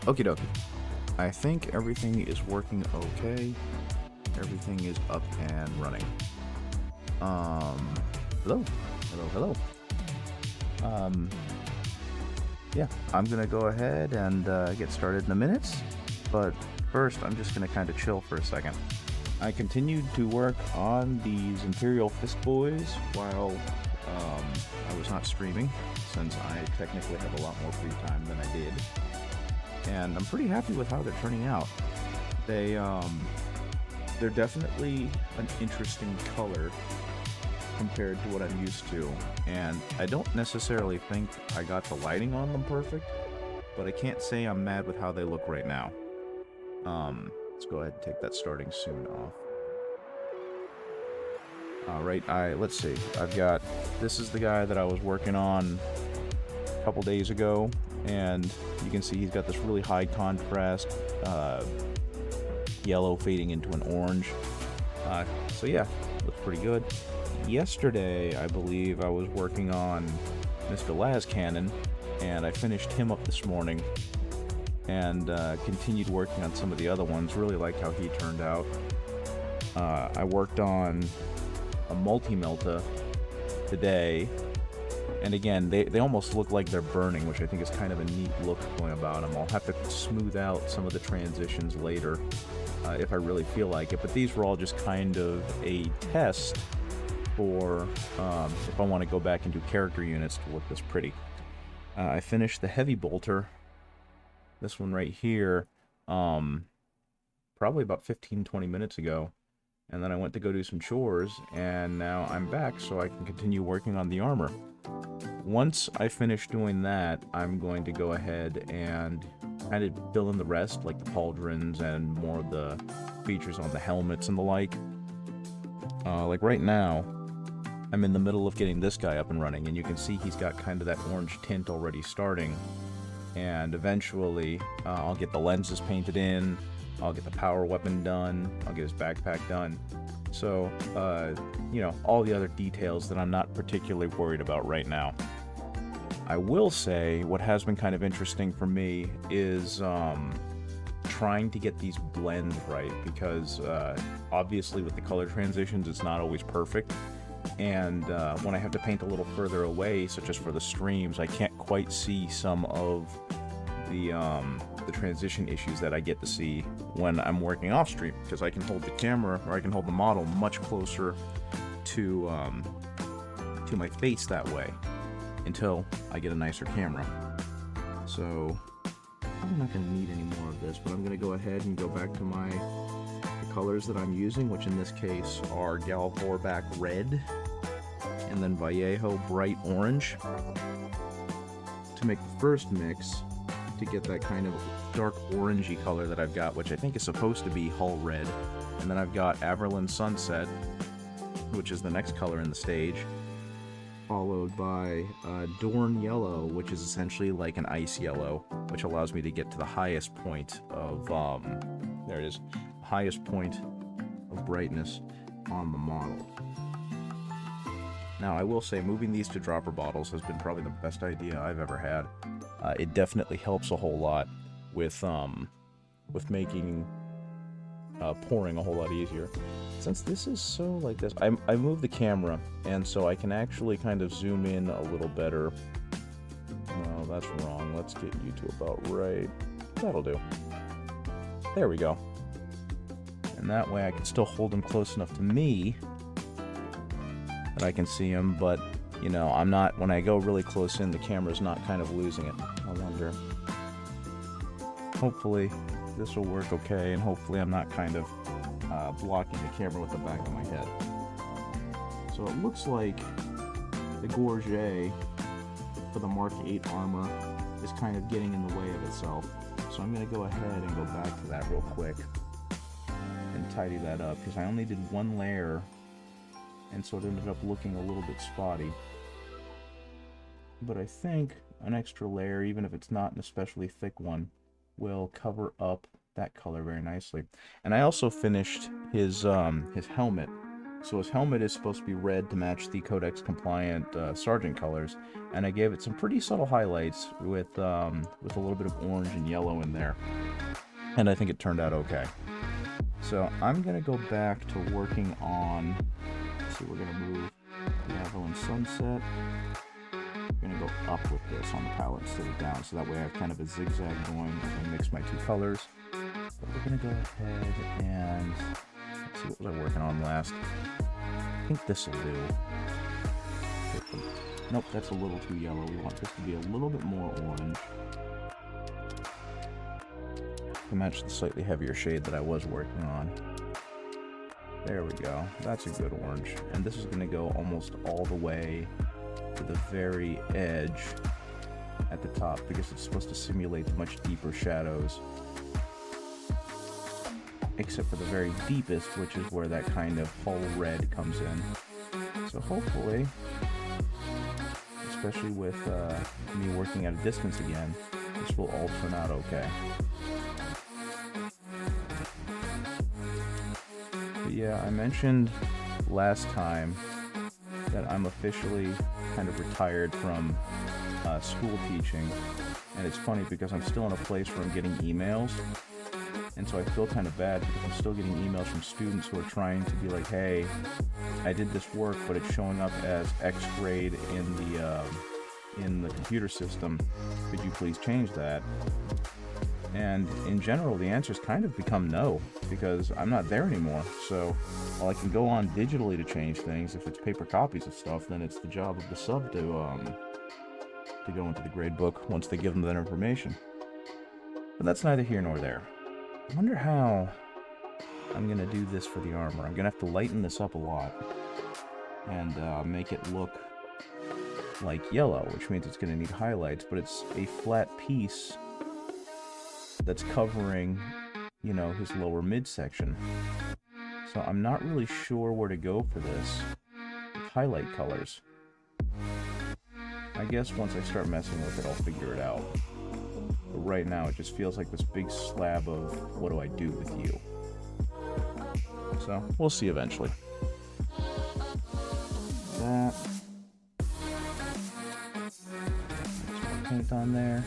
Okie dokie. I think everything is working okay. Everything is up and running. Hello. Hello, hello. Yeah, I'm gonna go ahead and get started in a minute. But first, I'm just gonna kind of chill for a second. I continued to work on these Imperial Fist Boys while I was not streaming, since I technically have a lot more free time than I did. And I'm pretty happy with how they're turning out. They're definitely an interesting color compared to what I'm used to, and I don't necessarily think I got the lighting on them perfect, but I can't say I'm mad with how they look right now. Let's go ahead and take that starting soon off. Alright, let's see. This is the guy that I was working on a couple days ago, and you can see he's got this really high contrast yellow fading into an orange. So yeah, looks pretty good. Yesterday, I believe, I was working on Mr. Laz Cannon, and I finished him up this morning, and continued working on some of the other ones. Really like how he turned out. I worked on a multi-melta today, and again, they almost look like they're burning, which I think is kind of a neat look going about them. I'll have to smooth out some of the transitions later if I really feel like it, but these were all just kind of a test for if I want to go back into character units to look this pretty. I finished the heavy bolter, this one right here, probably about 15-20 minutes ago, and then I went to go do some chores, and now I'm back so I can continue working on the armor. Once I finish doing that, I'm going to go ahead and kind of fill in the rest, like the pauldrons and more of the features on the helmets and the like. Like right now, I'm in the middle of getting this guy up and running, and you can see he's got kind of that orange tint already starting. And eventually, I'll get the lenses painted in, I'll get the power weapon done, I'll get his backpack done. So, you know, all the other details that I'm not particularly worried about right now. I will say, what has been kind of interesting for me is trying to get these blends right, because obviously with the color transitions, it's not always perfect. And when I have to paint a little further away, such as for the streams, I can't quite see some of the transition issues that I get to see when I'm working off stream, because I can hold the camera, or I can hold the model much closer to my face that way until I get a nicer camera. So I'm not going to need any more of this, but I'm going to go ahead and go back to the colors that I'm using, which in this case are Gal Vorback Red and then Vallejo Bright Orange, to make the first mix to get that kind of dark orangey color that I've got, which I think is supposed to be Hull Red. And then I've got Averland Sunset, which is the next color in the stage, followed by Dorn Yellow, which is essentially like an ice yellow, which allows me to get to the highest point of, there it is, highest point of brightness on the model. Now, I will say, moving these to dropper bottles has been probably the best idea I've ever had. It definitely helps a whole lot with making pouring a whole lot easier. Since this is so like this, I moved the camera, and so I can actually kind of zoom in a little better. No, that's wrong. Let's get you to about right. That'll do. There we go. And that way I can still hold them close enough to me that I can see them, but, you know, I'm not, when I go really close in, the camera's not kind of losing it. I wonder. Hopefully this will work okay, and hopefully I'm not kind of blocking the camera with the back of my head. So it looks like the Gorget for the Mark 8 armor is kind of getting in the way of itself. So I'm going to go ahead and go back to that real quick and tidy that up, because I only did one layer, and so it ended up looking a little bit spotty. But I think an extra layer, even if it's not an especially thick one, will cover up that color very nicely. And I also finished his helmet, So his helmet is supposed to be red to match the Codex compliant Sergeant colors, and I gave it some pretty subtle highlights with a little bit of orange and yellow in there, and I think it turned out okay. So I'm gonna go back to working on. Let's see, we're gonna move the Avalon Sunset. I'm going to go up with this on the palette instead of down, so that way I have kind of a zigzag going as I mix my two colors. But we're going to go ahead and let's see, what was I working on last? I think this will do. Nope, that's a little too yellow. We want this to be a little bit more orange to match the slightly heavier shade that I was working on. There we go. That's a good orange. And this is going to go almost all the way to the very edge at the top, because it's supposed to simulate the much deeper shadows, except for the very deepest, which is where that kind of whole red comes in. So hopefully, especially with me working at a distance again, this will all turn out okay. But yeah, I mentioned last time that I'm officially kind of retired from school teaching, and it's funny because I'm still in a place where I'm getting emails, and so I feel kind of bad because I'm still getting emails from students who are trying to be like, hey, I did this work, but it's showing up as X grade in the computer system. Could you please change that? And in general, the answer's kind of become no, because I'm not there anymore. So while I can go on digitally to change things, if it's paper copies of stuff, then it's the job of the sub to go into the grade book once they give them that information. But that's neither here nor there. I wonder how I'm going to do this for the armor. I'm going to have to lighten this up a lot and make it look like yellow, which means it's going to need highlights, but it's a flat piece that's covering, you know, his lower midsection. So I'm not really sure where to go for this with highlight colors. I guess once I start messing with it, I'll figure it out. But right now, it just feels like this big slab of what do I do with you. So we'll see eventually. That. Paint on there.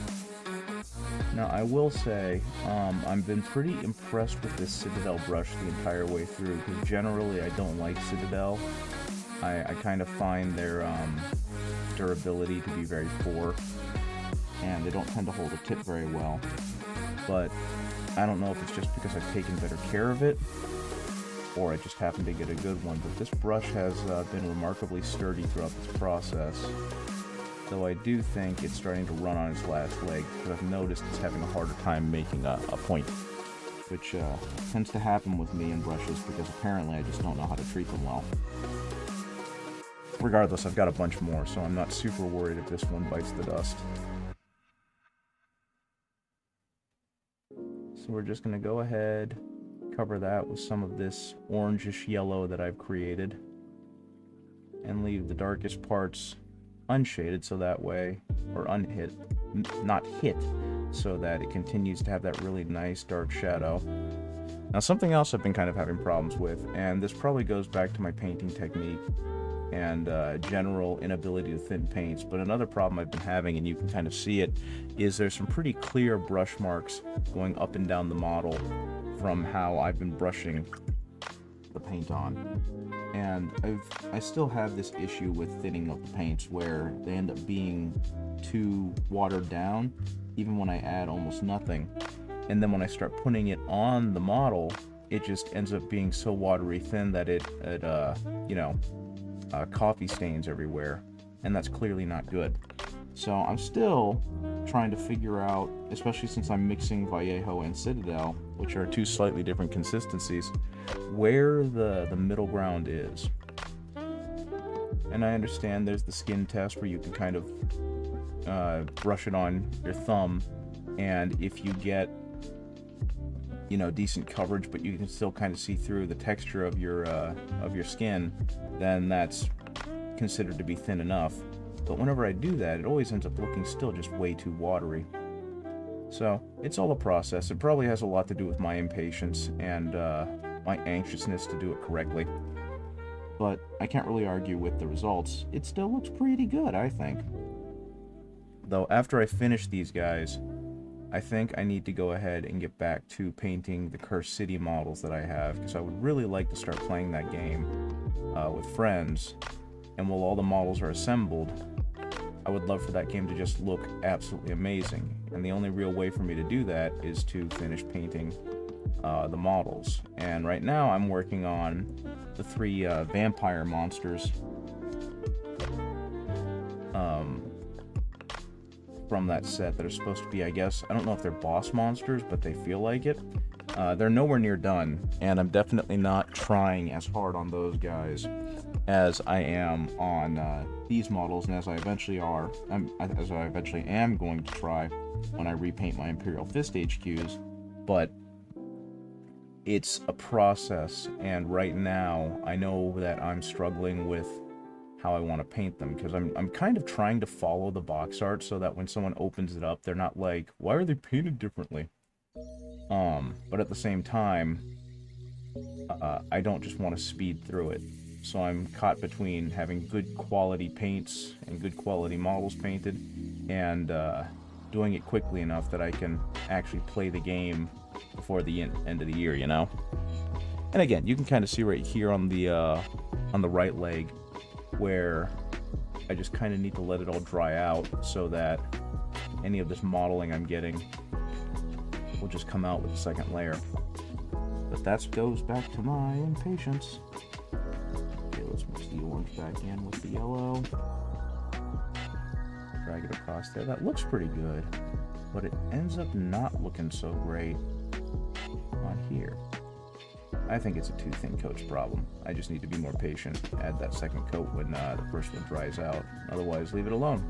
Now, I will say, I've been pretty impressed with this Citadel brush the entire way through, because generally I don't like Citadel. I kind of find their durability to be very poor, and they don't tend to hold a tip very well. But I don't know if it's just because I've taken better care of it, or I just happen to get a good one, but this brush has been remarkably sturdy throughout this process. Though I do think it's starting to run on its last leg, because I've noticed it's having a harder time making a point, which tends to happen with me and brushes, because apparently I just don't know how to treat them well. Regardless, I've got a bunch more, so I'm not super worried if this one bites the dust. So we're just going to go ahead, cover that with some of this orangish yellow that I've created, and leave the darkest parts unshaded, so that way, or unhit, not hit, so that it continues to have that really nice dark shadow. Now, something else I've been kind of having problems with, and this probably goes back to my painting technique and general inability to thin paints, but another problem I've been having, and you can kind of see it, is there's some pretty clear brush marks going up and down the model from how I've been brushing the paint on. And I still have this issue with thinning up the paints, where they end up being too watered down, even when I add almost nothing. And then when I start putting it on the model, it just ends up being so watery thin that it coffee stains everywhere, and that's clearly not good. So I'm still trying to figure out, especially since I'm mixing Vallejo and Citadel, which are two slightly different consistencies, where the middle ground is. And I understand there's the skin test where you can kind of brush it on your thumb, and if you get, you know, decent coverage, but you can still kind of see through the texture of your skin, then that's considered to be thin enough. But whenever I do that, it always ends up looking still just way too watery. So it's all a process. It probably has a lot to do with my impatience and my anxiousness to do it correctly. but I can't really argue with the results. It still looks pretty good, I think. Though after I finish these guys, I think I need to go ahead and get back to painting the Cursed City models that I have, because I would really like to start playing that game with friends. And while all the models are assembled, I would love for that game to just look absolutely amazing. And the only real way for me to do that is to finish painting the models. And right now I'm working on the 3 vampire monsters from that set that are supposed to be, I guess, I don't know if they're boss monsters, but they feel like it. They're nowhere near done, and I'm definitely not trying as hard on those guys as I am on these models, and as I eventually am going to try when I repaint my Imperial Fist HQs. But it's a process, and right now I know that I'm struggling with how I want to paint them, because I'm kind of trying to follow the box art so that when someone opens it up, they're not like, why are they painted differently? But at the same time, I don't just want to speed through it. So I'm caught between having good quality paints and good quality models painted, and doing it quickly enough that I can actually play the game before the end of the year, you know? And again, you can kind of see right here on the right leg where I just kind of need to let it all dry out so that any of this modeling I'm getting will just come out with the second layer. But that goes back to my impatience. Okay, let's mix the orange back in with the yellow. Drag it across there. That looks pretty good, but it ends up not looking so great on here. I think it's a too thin coat's problem. I just need to be more patient. Add that second coat when the first one dries out. Otherwise, leave it alone.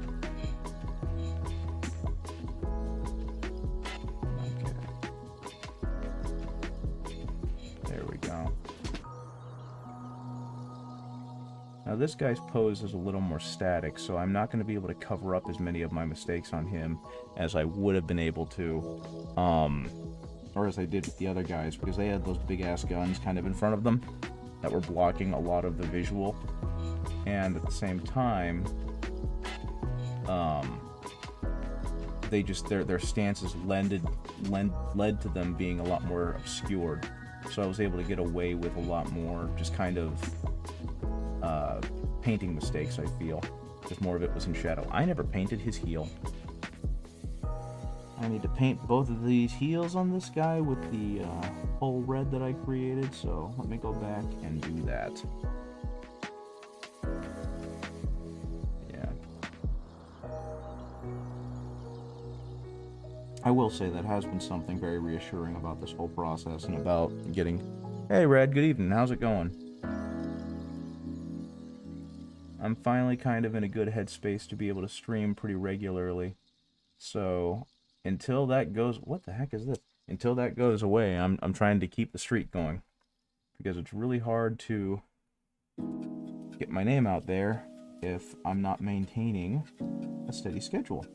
Okay. There we go. Now this guy's pose is a little more static, so I'm not going to be able to cover up as many of my mistakes on him as I would have been able to, or as I did with the other guys, because they had those big-ass guns kind of in front of them that were blocking a lot of the visual. And at the same time, they just, their stances led to them being a lot more obscured. So I was able to get away with a lot more just kind of painting mistakes, I feel, because more of it was in shadow. I never painted his heel. I need to paint both of these heels on this guy with the whole red that I created, so let me go back and do that. Yeah. I will say that has been something very reassuring about this whole process, and about getting, hey Red, good evening, how's it going? I'm finally kind of in a good headspace to be able to stream pretty regularly, so until that goes, what the heck is this? Until that goes away, I'm trying to keep the streak going, because it's really hard to get my name out there if I'm not maintaining a steady schedule.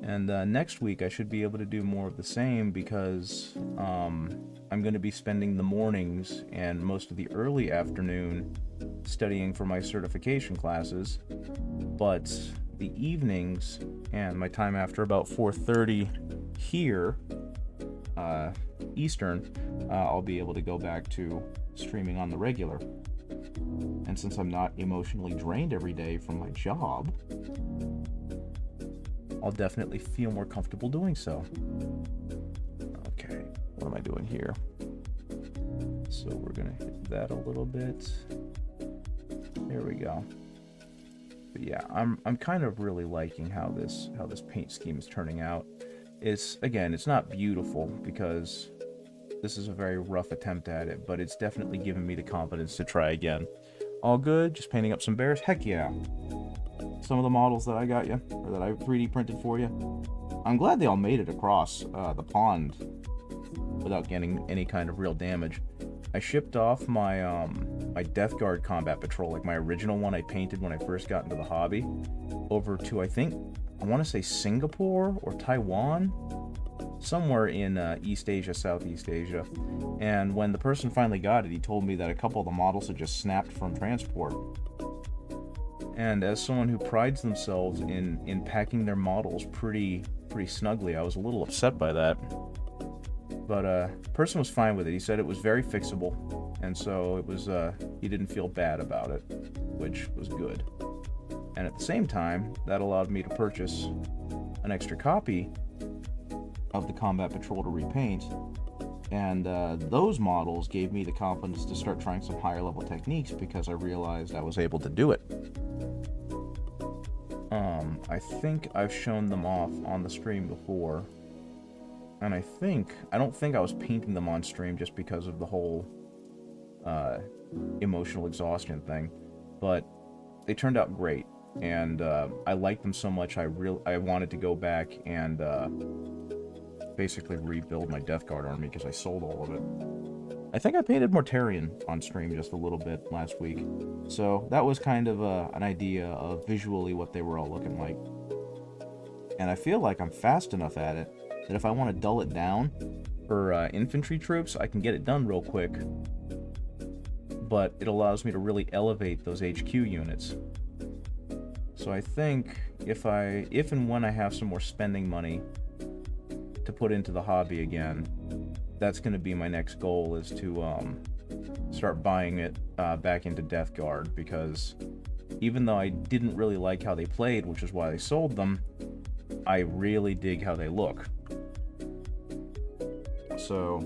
And next week I should be able to do more of the same, because I'm going to be spending the mornings and most of the early afternoon studying for my certification classes, but the evenings and my time after about 4:30 here, Eastern, I'll be able to go back to streaming on the regular. And since I'm not emotionally drained every day from my job, I'll definitely feel more comfortable doing so. Okay, what am I doing here? So we're gonna hit that a little bit. There we go. But yeah, I'm kind of really liking how this paint scheme is turning out. It's, again, it's not beautiful because this is a very rough attempt at it, but it's definitely given me the confidence to try again. All good, just painting up some bears? Heck yeah. Some of the models that I got you, or that I 3D printed for you, I'm glad they all made it across the pond without getting any kind of real damage. I shipped off my my Death Guard Combat Patrol, like my original one I painted when I first got into the hobby, over to, I want to say Singapore or Taiwan, somewhere in East Asia, Southeast Asia. And when the person finally got it, he told me that a couple of the models had just snapped from transport. And as someone who prides themselves in packing their models pretty snugly, I was a little upset by that. But the person was fine with it. He said it was very fixable, and so it was he didn't feel bad about it, which was good. And at the same time, that allowed me to purchase an extra copy of the Combat Patrol to repaint, and those models gave me the confidence to start trying some higher level techniques because I realized I was able to do it. I think I've shown them off on the stream before, and I don't think I was painting them on stream just because of the whole emotional exhaustion thing, but they turned out great, and I liked them so much I wanted to go back and basically rebuild my Death Guard army because I sold all of it. I think I painted Mortarion on stream just a little bit last week, so that was kind of an idea of visually what they were all looking like. And I feel like I'm fast enough at it that if I want to dull it down for infantry troops, I can get it done real quick, but it allows me to really elevate those HQ units. So I think if and when I have some more spending money to put into the hobby again, that's going to be my next goal, is to start buying it back into Death Guard, because even though I didn't really like how they played, which is why I sold them, I really dig how they look. So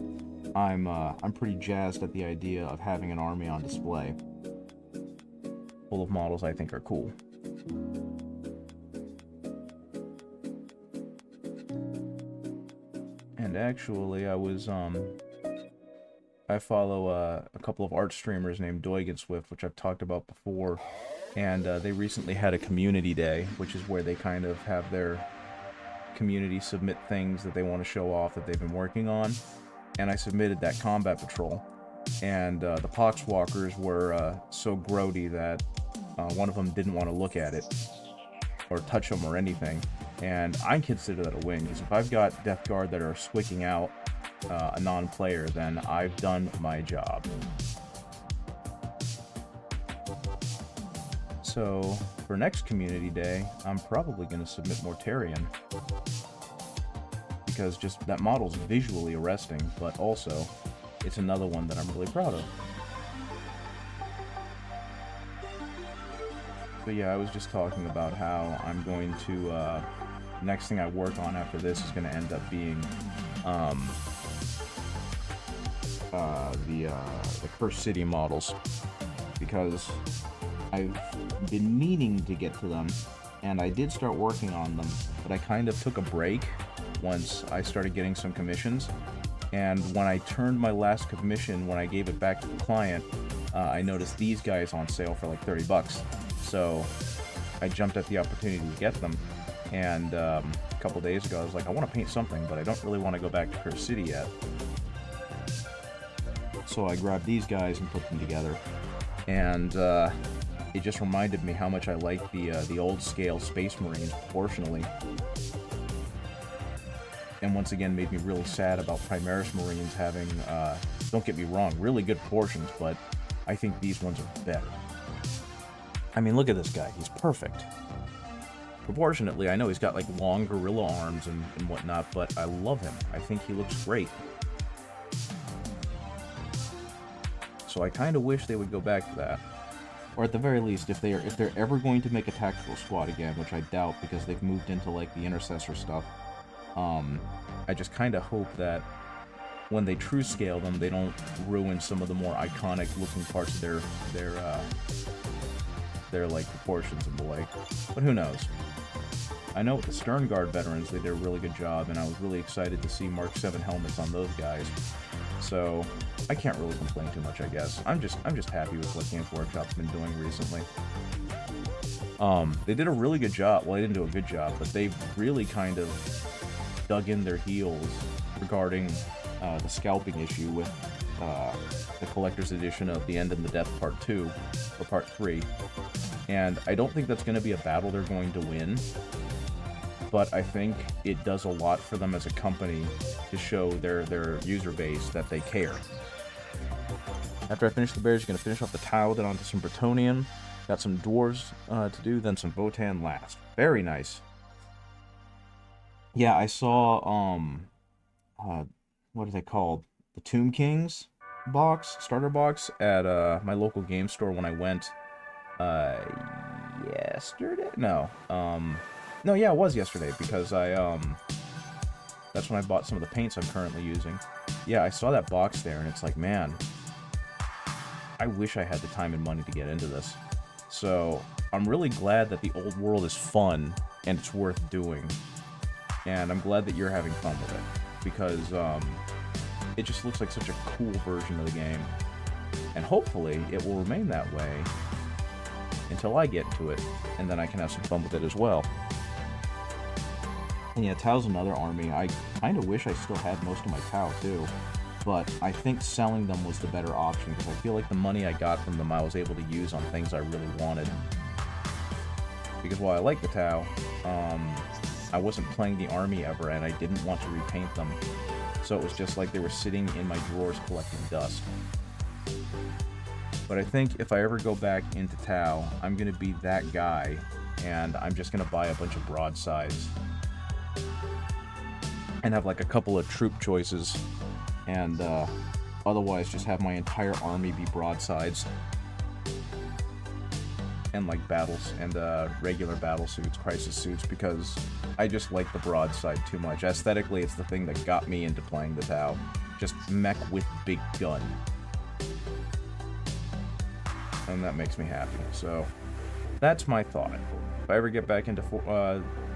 I'm pretty jazzed at the idea of having an army on display full of models I think are cool. And actually, I follow a couple of art streamers named Doig and Swift, which I've talked about before, and they recently had a community day, which is where they kind of have their community submit things that they want to show off that they've been working on, and I submitted that Combat Patrol, and the Poxwalkers were so grody that one of them didn't want to look at it or touch them or anything. And I consider that a win, because if I've got Death Guard that are squicking out a non-player, then I've done my job. So, for next Community Day, I'm probably going to submit Mortarion, because just that model's visually arresting, but also, it's another one that I'm really proud of. But yeah, I was just talking about how I'm going to, next thing I work on after this is going to end up being the Cursed City models, because I've been meaning to get to them, and I did start working on them, but I kind of took a break once I started getting some commissions, and when I turned my last commission, when I gave it back to the client, I noticed these guys on sale for like $30, so I jumped at the opportunity to get them. And a couple days ago, I was like, I want to paint something, but I don't really want to go back to Cursed City yet. So I grabbed these guys and put them together. And it just reminded me how much I like the old-scale Space Marines proportionally. And once again, made me really sad about Primaris Marines having, don't get me wrong, really good proportions, but I think these ones are better. I mean, look at this guy. He's perfect. Proportionately, I know he's got like long gorilla arms and whatnot, but I love him. I think he looks great. So I kind of wish they would go back to that, or at the very least, if they're ever going to make a tactical squad again, which I doubt because they've moved into like the intercessor stuff. I just kind of hope that when they true scale them, they don't ruin some of the more iconic looking parts of their like proportions and the like. But who knows? I know with the Stern Guard veterans, they did a really good job, and I was really excited to see Mark 7 helmets on those guys. So I can't really complain too much, I guess. I'm just happy with what Games Workshop's been doing recently. They did a really good job. Well, they didn't do a good job, but they've really kind of dug in their heels regarding the scalping issue with the collector's edition of The End and the Death Part 2, or Part 3. And I don't think that's going to be a battle they're going to win. but I think it does a lot for them as a company to show their user base that they care. After I finish the bears, you're going to finish off the tile, then onto some Bretonian. Got some dwarves to do, then some Votan last. Very nice. Yeah, I saw, what are they called? The Tomb Kings box, starter box, at my local game store when I went yesterday? No. No, yeah, it was yesterday, because that's when I bought some of the paints I'm currently using. Yeah, I saw that box there, and it's like, man, I wish I had the time and money to get into this. So, I'm really glad that the old world is fun, and it's worth doing. And I'm glad that you're having fun with it, because, it just looks like such a cool version of the game. And hopefully, it will remain that way until I get into it, and then I can have some fun with it as well. And yeah, Tao's another army. I kind of wish I still had most of my Tao, too. But I think selling them was the better option, because I feel like the money I got from them I was able to use on things I really wanted. Because while I like the Tao, I wasn't playing the army ever, and I didn't want to repaint them. So it was just like they were sitting in my drawers collecting dust. But I think if I ever go back into Tau, I'm going to be that guy, and I'm just going to buy a bunch of broadsides. And have like a couple of troop choices, and otherwise just have my entire army be broadsides. And like battles, and regular battle suits, crisis suits, because I just like the broadside too much. Aesthetically, it's the thing that got me into playing the Tau. Just mech with big gun. And that makes me happy. So, that's my thought. If I ever get back into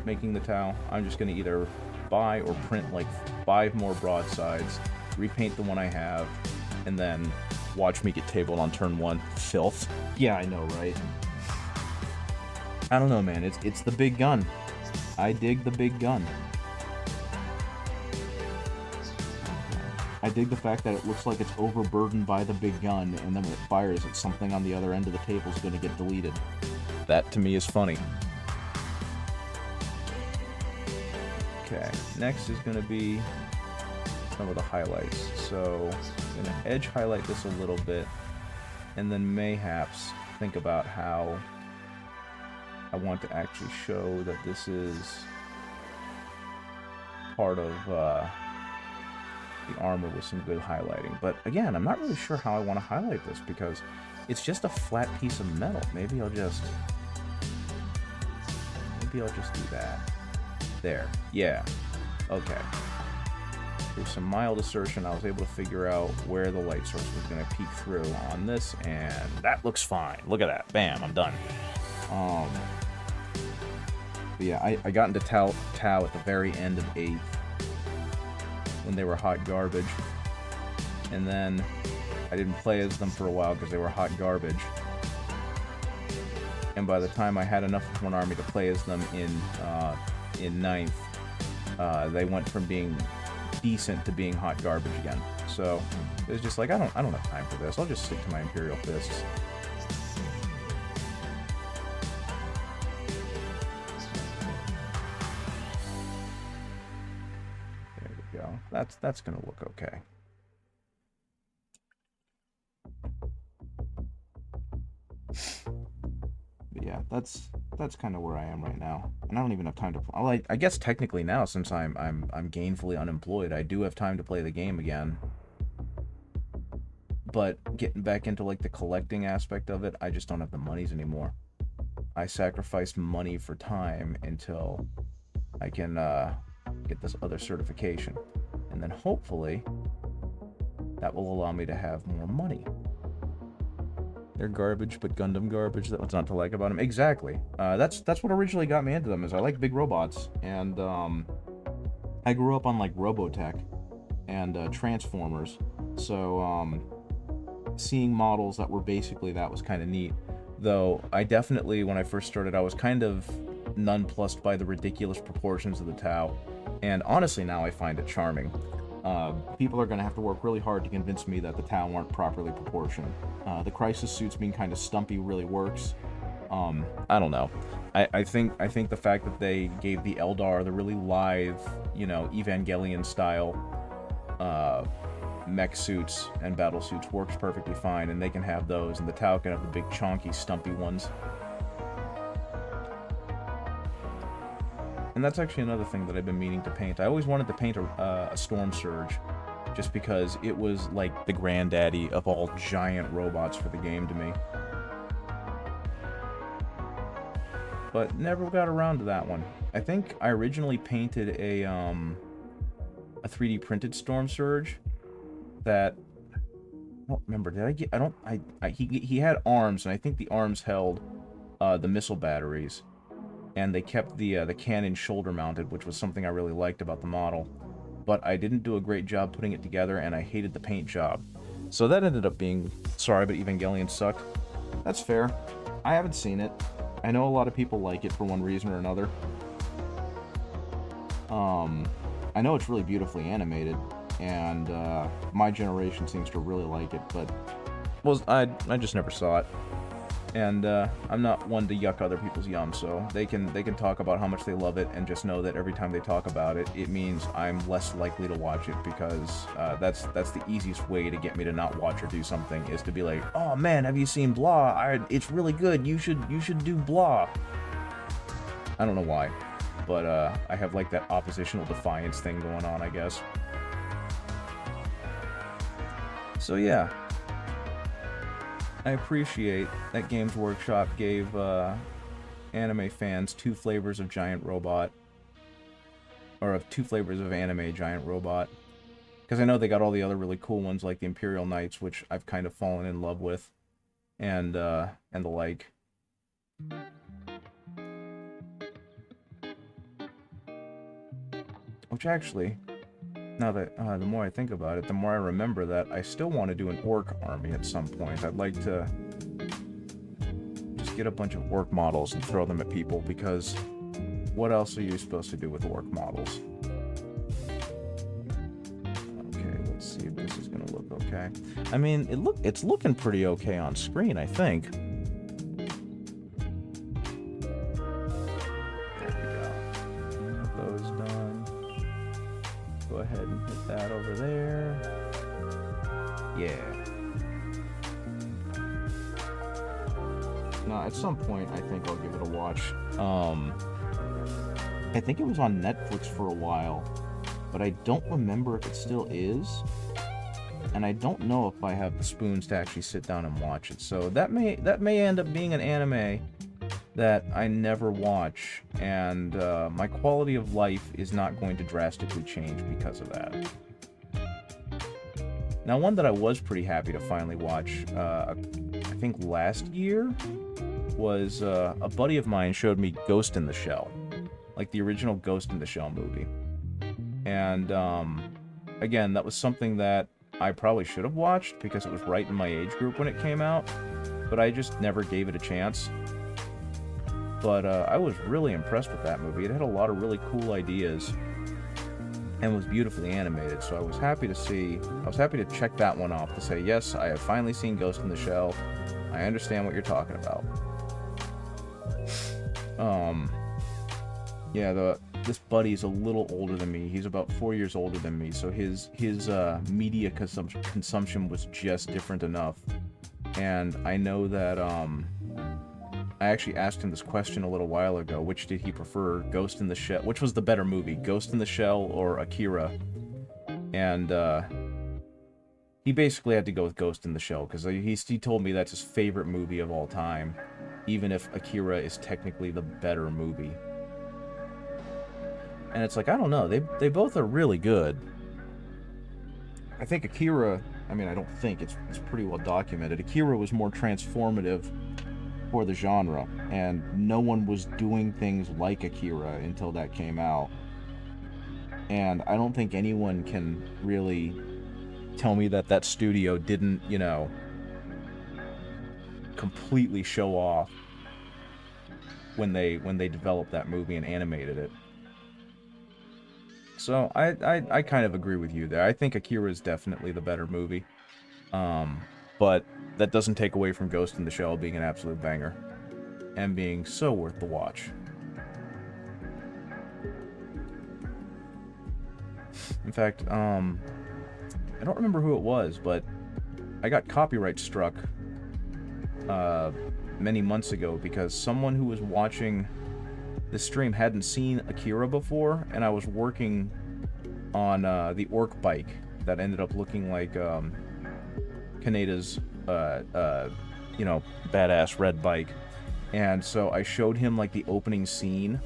making the Tau, I'm just going to either buy or print like 5 more broadsides, repaint the one I have, and then watch me get tabled on turn 1. Filth. Yeah, I know, right? I don't know, man. It's the big gun. I dig the big gun. I dig the fact that it looks like it's overburdened by the big gun, and then when it fires, it's something on the other end of the table is going to get deleted. That, to me, is funny. Okay, next is going to be some of the highlights. So, I'm going to edge highlight this a little bit, and then mayhaps think about how I want to actually show that this is part of the armor with some good highlighting. But again, I'm not really sure how I want to highlight this, because it's just a flat piece of metal. Maybe I'll just do that. There. Yeah. Okay. Through some mild assertion, I was able to figure out where the light source was going to peek through on this, and that looks fine. Look at that. Bam, I'm done. But yeah, I got into Tau at the very end of 8th, when they were hot garbage, and then I didn't play as them for a while because they were hot garbage, and by the time I had enough of one army to play as them in 9th, they went from being decent to being hot garbage again. So it was just like, I don't have time for this. I'll just stick to my Imperial fists. That's gonna look okay. But yeah, that's kind of where I am right now, and I don't even have time to. Well, I guess technically now, since I'm gainfully unemployed, I do have time to play the game again. But getting back into like the collecting aspect of it, I just don't have the monies anymore. I sacrificed money for time until I can get this other certification. And then hopefully that will allow me to have more money. They're garbage, but Gundam garbage. That's not to like about them. Exactly. That's what originally got me into them. Is I like big robots, and I grew up on like Robotech and Transformers. So seeing models that were basically that was kind of neat. Though I definitely, when I first started, I was kind of nonplussed by the ridiculous proportions of the Tau. And honestly, now I find it charming. People are going to have to work really hard to convince me that the Tau aren't properly proportioned. The crisis suits being kind of stumpy really works. I don't know. I think the fact that they gave the Eldar the really lithe, you know, Evangelion style mech suits and battle suits works perfectly fine, and they can have those, and the Tau can have the big chonky stumpy ones. And that's actually another thing that I've been meaning to paint. I always wanted to paint a Storm Surge, just because it was like the granddaddy of all giant robots for the game to me. But never got around to that one. I think I originally painted a 3D printed Storm Surge that I don't remember. Did I get? I don't. He had arms, and I think the arms held the missile batteries, and they kept the cannon shoulder mounted, which was something I really liked about the model. But I didn't do a great job putting it together, and I hated the paint job. So that ended up being, sorry, but Evangelion sucked. That's fair. I haven't seen it. I know a lot of people like it for one reason or another. I know it's really beautifully animated, and my generation seems to really like it, but well, I just never saw it. And I'm not one to yuck other people's yum, so they can talk about how much they love it, and just know that every time they talk about it, it means I'm less likely to watch it, because that's the easiest way to get me to not watch or do something, is to be like, oh man, have you seen blah? It's really good. You should do blah. I don't know why, but I have like that oppositional defiance thing going on, I guess. So yeah. I appreciate that Games Workshop gave anime fans 2 flavors of giant robot, or of 2 flavors of anime giant robot, because I know they got all the other really cool ones like the Imperial Knights, which I've kind of fallen in love with, and the like. Which actually, now that the more I think about it, the more I remember that I still want to do an orc army at some point. I'd like to just get a bunch of orc models and throw them at people, because what else are you supposed to do with orc models? Okay, let's see if this is gonna look okay. I mean, it's looking pretty okay on screen, I think. Go ahead and hit that over there. Yeah. No, at some point I think I'll give it a watch. I think it was on Netflix for a while, but I don't remember if it still is. And I don't know if I have the spoons to actually sit down and watch it. So that may end up being an anime that I never watch, and my quality of life is not going to drastically change because of that. Now, one that I was pretty happy to finally watch, I think last year, was a buddy of mine showed me Ghost in the Shell, like the original Ghost in the Shell movie. And again, that was something that I probably should have watched, because it was right in my age group when it came out, but I just never gave it a chance. But I was really impressed with that movie. It had a lot of really cool ideas and was beautifully animated, so I was happy to check that one off, to say, yes, I have finally seen Ghost in the Shell. I understand what you're talking about. Yeah, this buddy's a little older than me. He's about 4 years older than me, so his media consumption was just different enough. And I know that I actually asked him this question a little while ago. Which did he prefer, Ghost in the Shell? Which was the better movie, Ghost in the Shell or Akira? And he basically had to go with Ghost in the Shell, because he told me that's his favorite movie of all time, even if Akira is technically the better movie. And it's like, I don't know, they both are really good. I think Akira, I mean, I don't think, it's pretty well documented. Akira was more transformative for the genre, and no one was doing things like Akira until that came out. And I don't think anyone can really tell me that studio didn't, you know, completely show off when they developed that movie and animated it. So I kind of agree with you there. I think Akira is definitely the better movie. But that doesn't take away from Ghost in the Shell being an absolute banger. and being so worth the watch. In fact, I don't remember who it was, but I got copyright struck many months ago because someone who was watching the stream hadn't seen Akira before, and I was working on the orc bike that ended up looking like Kaneda's, you know, badass red bike. And so I showed him like the opening scene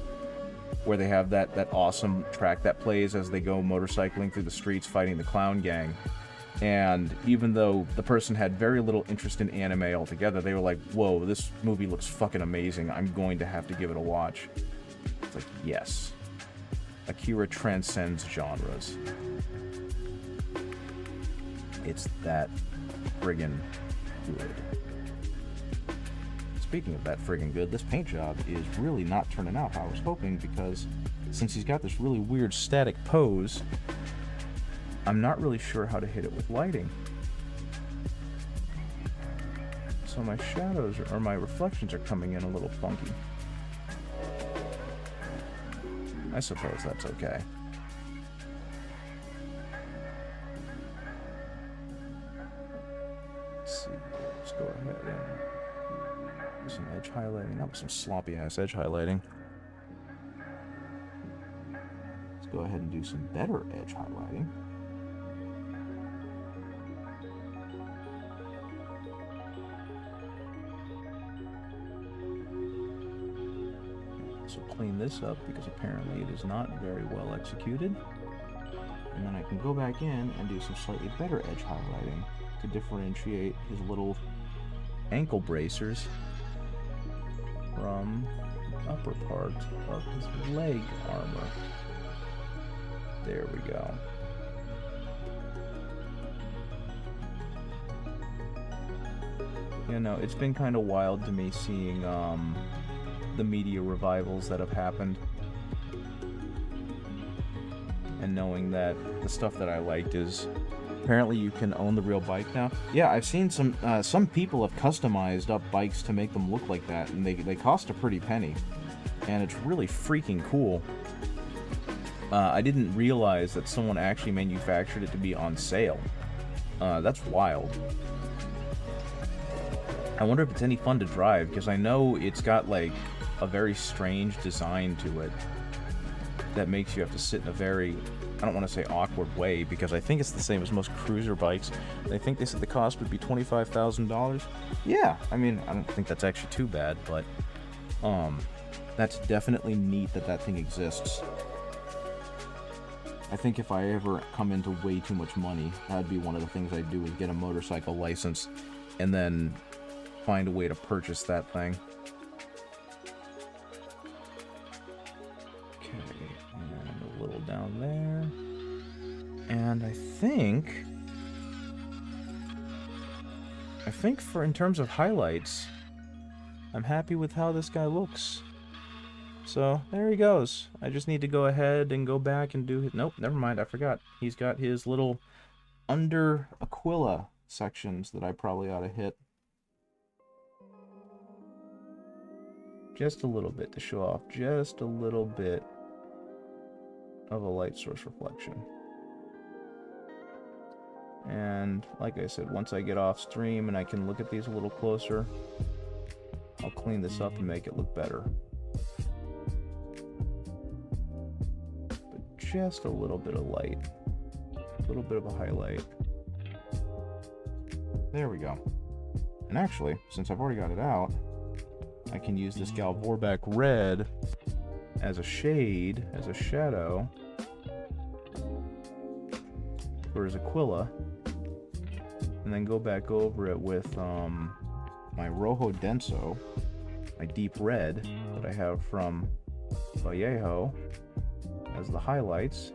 where they have that awesome track that plays as they go motorcycling through the streets fighting the clown gang. And even though the person had very little interest in anime altogether, they were like, whoa, this movie looks fucking amazing. I'm going to have to give it a watch. It's like, yes. Akira transcends genres. It's that friggin' good. Speaking of that friggin' good, this paint job is really not turning out how I was hoping, because since he's got this really weird static pose, I'm not really sure how to hit it with lighting. So my shadows or my reflections are coming in a little funky. I suppose that's okay. Let's see. Let's go ahead and do some edge highlighting. That was some sloppy ass edge highlighting. Let's go ahead and do some better edge highlighting. So clean this up because apparently it is not very well executed. And then I can go back in and do some slightly better edge highlighting to differentiate his little ankle bracers from the upper part of his leg armor. There we go. You know, it's been kind of wild to me seeing the media revivals that have happened, and knowing that the stuff that I liked is apparently you can own the real bike now. Yeah, I've seen some people have customized up bikes to make them look like that, and they cost a pretty penny, and it's really freaking cool. I didn't realize that someone actually manufactured it to be on sale. That's wild. I wonder if it's any fun to drive, because I know it's got like a very strange design to it that makes you have to sit in a very, I don't want to say awkward way, because I think it's the same as most cruiser bikes. I think they said the cost would be $25,000. Yeah, I mean, I don't think that's actually too bad, but that's definitely neat that that thing exists. I think if I ever come into way too much money, that'd be one of the things I'd do, is get a motorcycle license and then find a way to purchase that thing. Okay, and a little down there. And I think for in terms of highlights, I'm happy with how this guy looks. So there he goes. I just need to go ahead and go back and do his, nope, never mind, I forgot. He's got his little under Aquila sections that I probably ought to hit. Just a little bit to show off just a little bit of a light source reflection. And like I said, once I get off stream and I can look at these a little closer, I'll clean this up and make it look better. But just a little bit of light, a little bit of a highlight. There we go. And actually, since I've already got it out, I can use this Galvorback red as a shade, as a shadow for his Aquila, and then go back over it with my Rojo Denso, my deep red that I have from Vallejo as the highlights,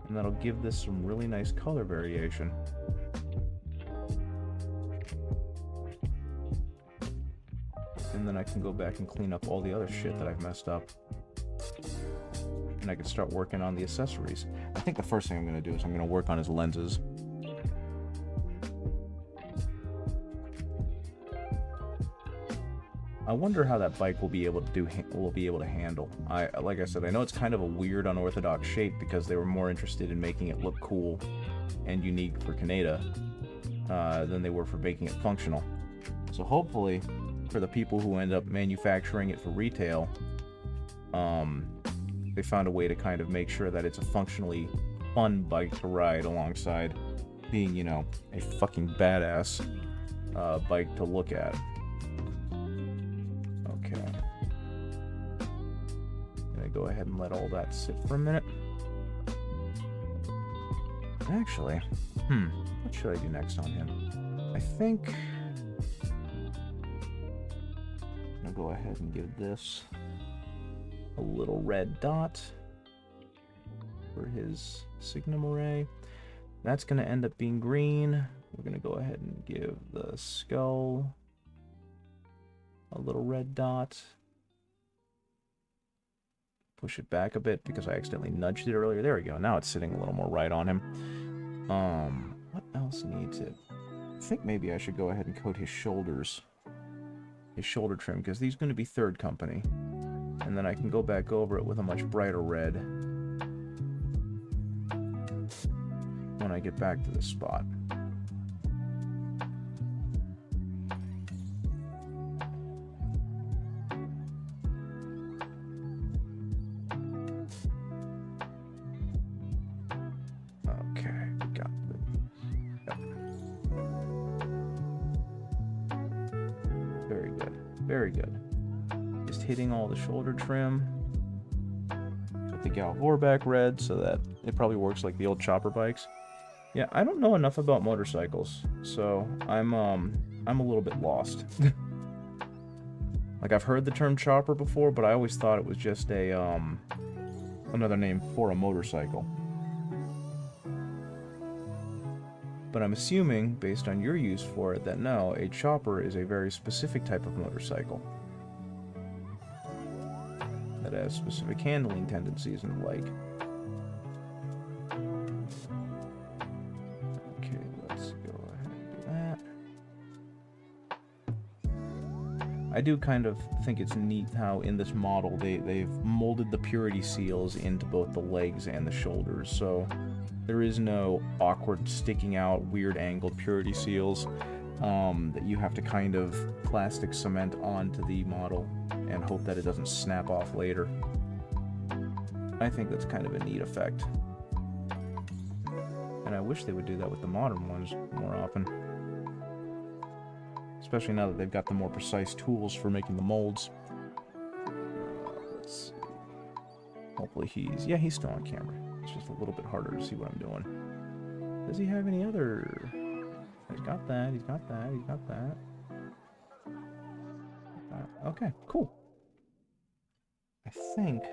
and that'll give this some really nice color variation. And then I can go back and clean up all the other shit that I've messed up. And I can start working on the accessories. I think the first thing I'm going to do is I'm going to work on his lenses. I wonder how that bike will be able to handle. Like I said, I know it's kind of a weird, unorthodox shape because they were more interested in making it look cool and unique for Canada than they were for making it functional. So hopefully, for the people who end up manufacturing it for retail, they found a way to kind of make sure that it's a functionally fun bike to ride alongside being, you know, a fucking badass bike to look at. Okay. Gonna go ahead and let all that sit for a minute. Actually, what should I do next on him? I think I'm gonna go ahead and give this a little red dot for his signum array. That's gonna end up being green. We're gonna go ahead and give the skull a little red dot. Push it back a bit because I accidentally nudged it earlier. There we go. Now it's sitting a little more right on him. What else needs it? I think maybe I should go ahead and coat his shoulders. His shoulder trim, because these are going to be third company. And then I can go back over it with a much brighter red when I get back to this spot. Very good. Just hitting all the shoulder trim with the Gal Vorback red so that it probably works like the old chopper bikes. Yeah, I don't know enough about motorcycles, so I'm a little bit lost. Like, I've heard the term chopper before, but I always thought it was just a another name for a motorcycle. But I'm assuming, based on your use for it, that no, a chopper is a very specific type of motorcycle that has specific handling tendencies and the like. Okay, let's go ahead and do that. I do kind of think it's neat how in this model they've molded the purity seals into both the legs and the shoulders, so there is no awkward, sticking out, weird angled purity seals that you have to kind of plastic cement onto the model and hope that it doesn't snap off later. I think that's kind of a neat effect. And I wish they would do that with the modern ones more often. Especially now that they've got the more precise tools for making the molds. Let's see. Hopefully he's still on camera. It's just a little bit harder to see what I'm doing. Does he have any other... He's got that, he's got that, he's got that. Okay, cool. I think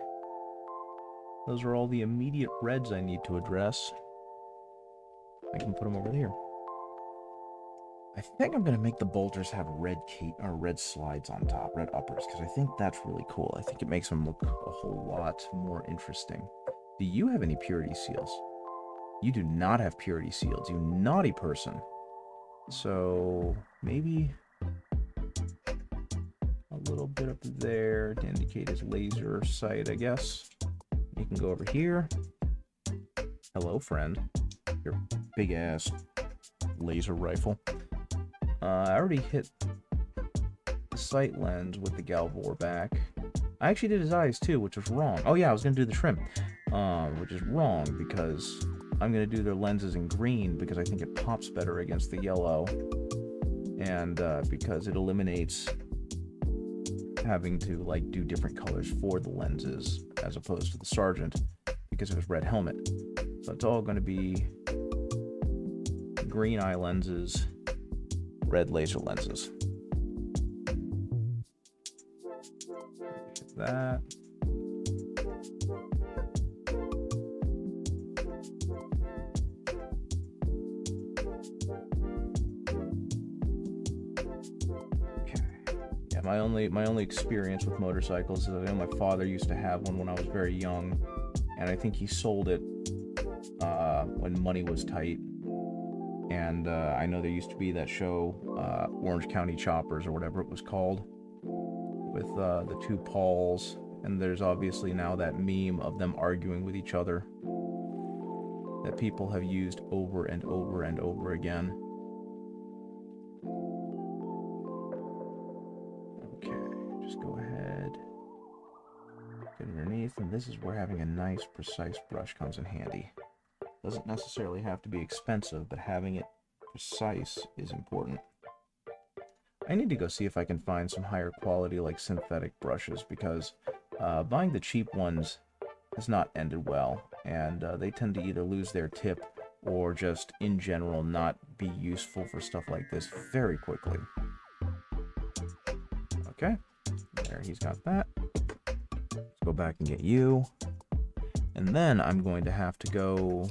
those are all the immediate reds I need to address. I can put them over here. I think I'm going to make the bolters have red slides on top, red uppers, because I think that's really cool. I think it makes them look a whole lot more interesting. Do you have any purity seals? You do not have purity seals, you naughty person. So, maybe a little bit up there to indicate his laser sight, I guess. You can go over here. Hello, friend. Your big-ass laser rifle. I already hit the sight lens with the Gal Vorback. I actually did his eyes, too, which was wrong. Oh, yeah, I was going to do the trim. Which is wrong, because I'm going to do their lenses in green, because I think it pops better against the yellow, and because it eliminates having to, like, do different colors for the lenses, as opposed to the Sergeant, because of his red helmet. So it's all going to be green eye lenses, red laser lenses. That. My only experience with motorcycles is I know my father used to have one when I was very young, and I think he sold it when money was tight. And I know there used to be that show, Orange County Choppers or whatever it was called, with the two Pauls, and there's obviously now that meme of them arguing with each other that people have used over and over and over again. Okay, just go ahead, get underneath, and this is where having a nice, precise brush comes in handy. Doesn't necessarily have to be expensive, but having it precise is important. I need to go see if I can find some higher quality, like, synthetic brushes, because buying the cheap ones has not ended well, and they tend to either lose their tip or just, in general, not be useful for stuff like this very quickly. Okay, there, he's got that. Let's go back and get you. And then I'm going to have to go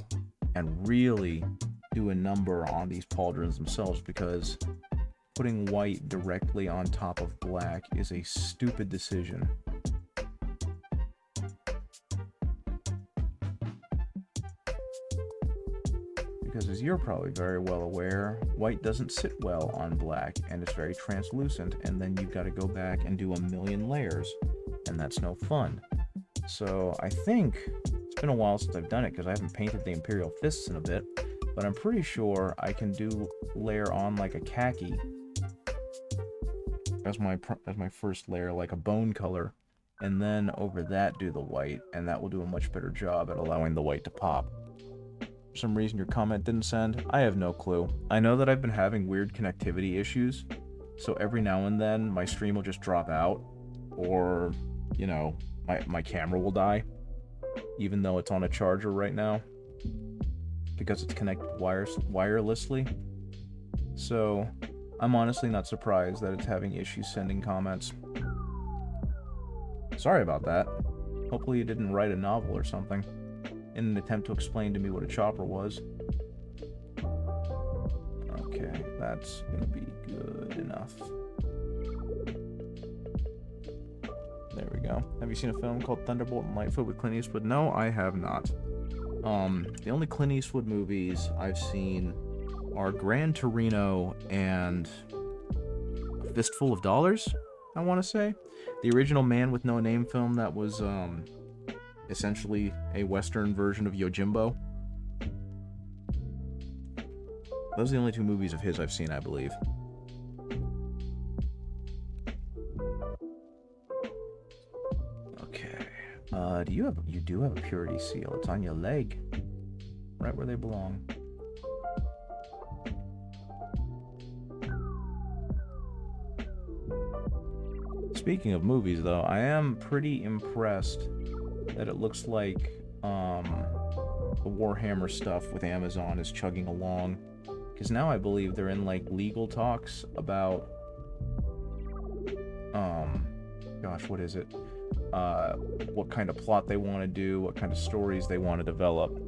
and really do a number on these pauldrons themselves, because putting white directly on top of black is a stupid decision. Because as you're probably very well aware, white doesn't sit well on black, and it's very translucent, and then you've got to go back and do a million layers, and that's no fun. So I think, it's been a while since I've done it because I haven't painted the Imperial fists in a bit, but I'm pretty sure I can do layer on like a khaki as my first layer, like a bone color, and then over that do the white, and that will do a much better job at allowing the white to pop. For some reason your comment didn't send. I have no clue. I know that I've been having weird connectivity issues, so every now and then my stream will just drop out, or, you know, my camera will die, even though it's on a charger right now, because it's connected wirelessly. So I'm honestly not surprised that it's having issues sending comments. Sorry about that. Hopefully you didn't write a novel or something in an attempt to explain to me what a chopper was. Okay, that's gonna be good enough. There we go. Have you seen a film called Thunderbolt and Lightfoot with Clint Eastwood? No, I have not. The only Clint Eastwood movies I've seen are Gran Torino and A Fistful of Dollars, I want to say. The original Man with No Name film that was essentially a Western version of Yojimbo. Those are the only two movies of his I've seen, I believe. Okay. You do have a purity seal. It's on your leg. Right where they belong. Speaking of movies, though, I am pretty impressed that it looks like the Warhammer stuff with Amazon is chugging along. Because now I believe they're in, like, legal talks about, gosh, what is it? What kind of plot they want to do, what kind of stories they want to develop.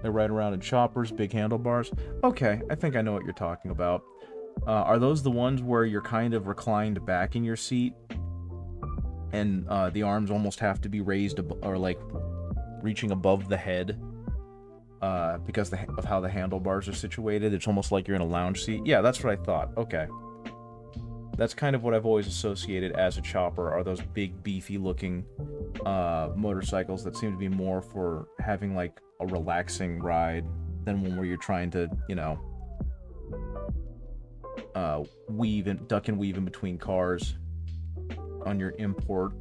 They ride around in choppers, big handlebars. Okay, I think I know what you're talking about. Are those the ones where you're kind of reclined back in your seat, and the arms almost have to be raised or like reaching above the head because of how the handlebars are situated? It's almost like you're in a lounge seat. Yeah, that's what I thought. Okay. That's kind of what I've always associated as a chopper, are those big, beefy-looking motorcycles that seem to be more for having, like, a relaxing ride than one where you're trying to, you know, duck and weave in between cars on your import.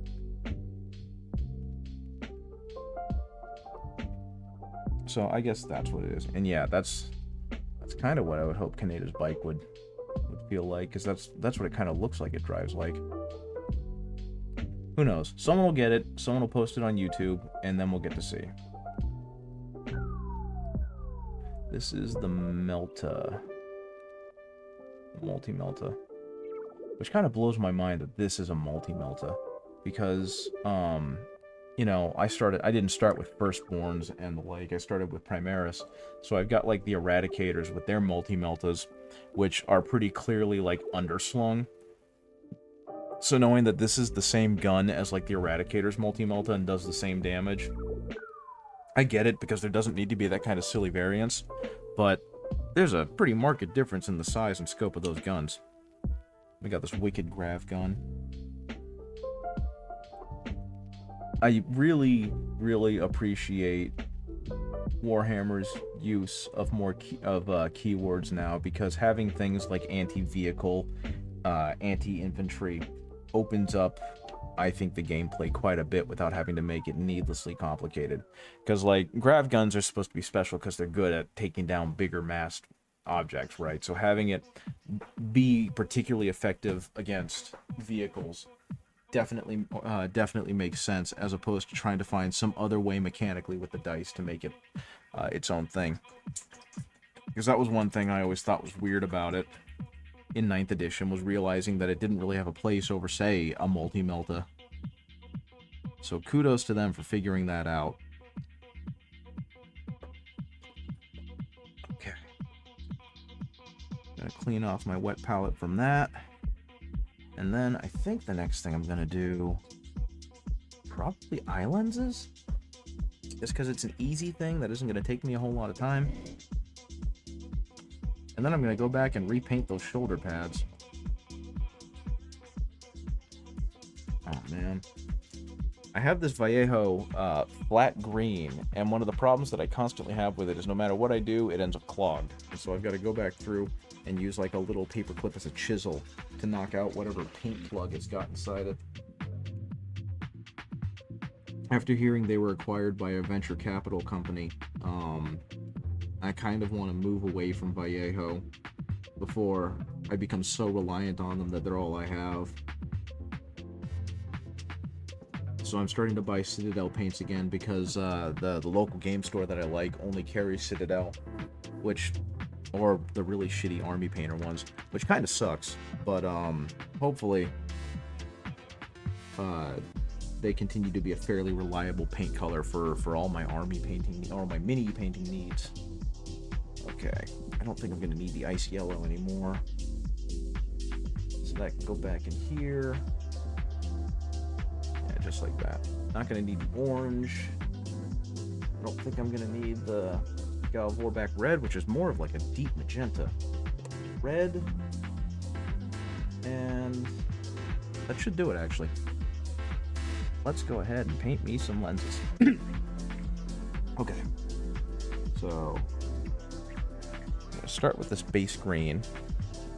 So I guess that's what it is. And yeah, that's kind of what I would hope Kaneda's bike would feel like, because that's what it kind of looks like it drives like. Who knows? Someone will get it, someone will post it on YouTube, and then we'll get to see. This is the Multi-Melta, which kind of blows my mind that this is a Multi-Melta, because you know, I didn't start with Firstborns and the like. I started with Primaris, so I've got like the Eradicators with their Multi-Meltas, which are pretty clearly like underslung. So knowing that this is the same gun as like the Eradicator's Multi-Melta and does the same damage, I get it, because there doesn't need to be that kind of silly variance, but there's a pretty marked difference in the size and scope of those guns. We got this Wicked Grav gun. I really, really appreciate Warhammer's use of more keywords now, because having things like anti-vehicle, anti-infantry opens up, I think, the gameplay quite a bit without having to make it needlessly complicated. Because, like, grav guns are supposed to be special because they're good at taking down bigger massed objects, right? So having it be particularly effective against vehicles definitely makes sense, as opposed to trying to find some other way mechanically with the dice to make it its own thing. Because that was one thing I always thought was weird about it in 9th edition, was realizing that it didn't really have a place over, say, a multi-melta. So kudos to them for figuring that out. Okay. Gonna clean off my wet palette from that. And then I think the next thing I'm gonna do, probably eye lenses. Just because it's an easy thing that isn't gonna take me a whole lot of time. And then I'm gonna go back and repaint those shoulder pads. Oh man. I have this Vallejo flat green, and one of the problems that I constantly have with it is no matter what I do, it ends up clogged. And so I've got to go back through and use like a little paper clip as a chisel to knock out whatever paint plug it's got inside it. After hearing they were acquired by a venture capital company, I kind of want to move away from Vallejo before I become so reliant on them that they're all I have. So I'm starting to buy Citadel paints again, because the local game store that I like only carries Citadel, or the really shitty Army Painter ones, which kind of sucks. But hopefully they continue to be a fairly reliable paint color for all my Army painting or my mini painting needs. Okay, I don't think I'm going to need the ice yellow anymore, so that can go back in here. Just like that. Not going to need the orange. I don't think I'm going to need the Gal Vorbak red, which is more of like a deep magenta. Red. And that should do it, actually. Let's go ahead and paint me some lenses. Okay. So, I'm going to start with this base green.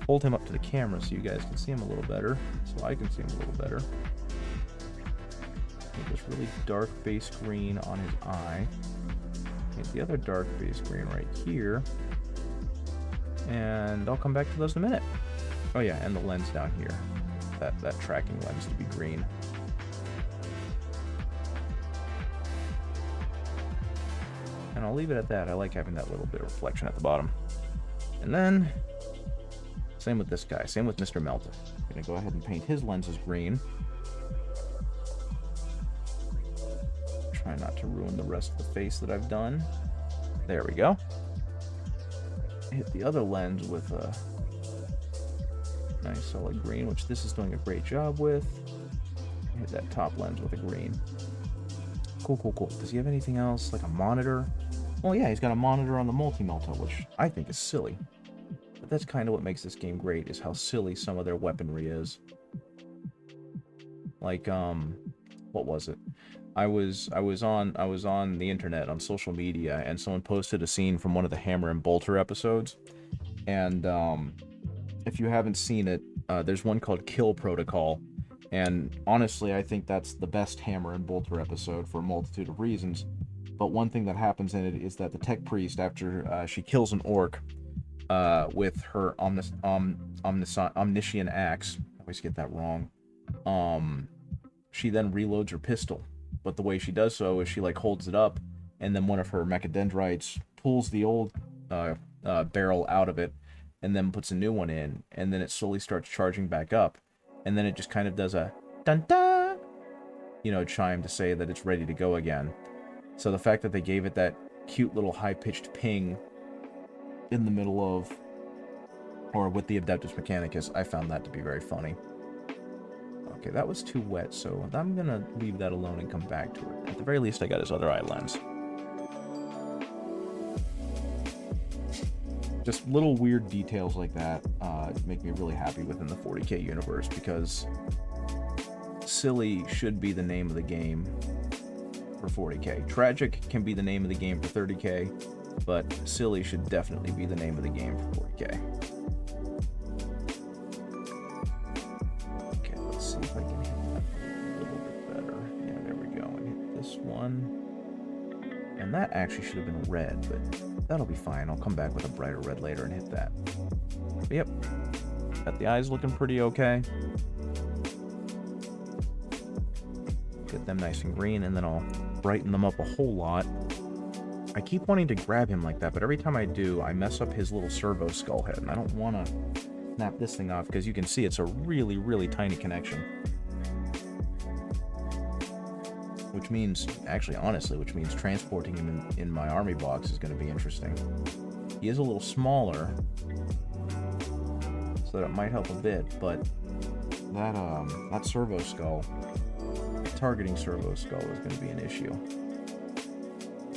Hold him up to the camera so you guys can see him a little better. So I can see him a little better. Paint this really dark base green on his eye. Paint the other dark base green right here. And I'll come back to those in a minute. Oh yeah, and the lens down here. That tracking lens to be green. And I'll leave it at that. I like having that little bit of reflection at the bottom. And then, same with this guy. Same with Mr. Melta. I'm going to go ahead and paint his lenses green. Try not to ruin the rest of the face that I've done. There we go. Hit the other lens with a nice solid green, which this is doing a great job with. Hit that top lens with a green. Cool, cool, cool. Does he have anything else? Like a monitor? Oh yeah, he's got a monitor on the multi-melta, which I think is silly. But that's kind of what makes this game great, is how silly some of their weaponry is. Like, what was it? I was on the internet, on social media, and someone posted a scene from one of the Hammer and Bolter episodes. And if you haven't seen it, there's one called Kill Protocol. And honestly, I think that's the best Hammer and Bolter episode for a multitude of reasons. But one thing that happens in it is that the tech priest, after she kills an orc with her omniscient axe, I always get that wrong, she then reloads her pistol. But the way she does so is she like holds it up, and then one of her mechadendrites pulls the old barrel out of it, and then puts a new one in, and then it slowly starts charging back up, and then it just kind of does a dun dun, chime to say that it's ready to go again. So the fact that they gave it that cute little high-pitched ping in the middle of, or with the Adeptus Mechanicus, I found that to be very funny. Okay, that was too wet, so I'm gonna leave that alone and come back to it. At the very least, I got his other eye lens. Just little weird details like that make me really happy within the 40k universe, because silly should be the name of the game. for 40k. Tragic can be the name of the game for 30k, but silly should definitely be the name of the game for 40k. Okay, let's see if I can hit that a little bit better. Yeah, there we go. And hit this one. And that actually should have been red, but that'll be fine. I'll come back with a brighter red later and hit that. But yep, got the eyes looking pretty okay. Get them nice and green, and then I'll brighten them up a whole lot. I keep wanting to grab him like that, but every time I do, I mess up his little servo skull head, and I don't want to snap this thing off, because you can see it's a really, really tiny connection. Which means, actually, honestly, which means transporting him in my army box is going to be interesting. He is a little smaller, so that might help a bit, but that servo skull, targeting servo skull is going to be an issue. I'm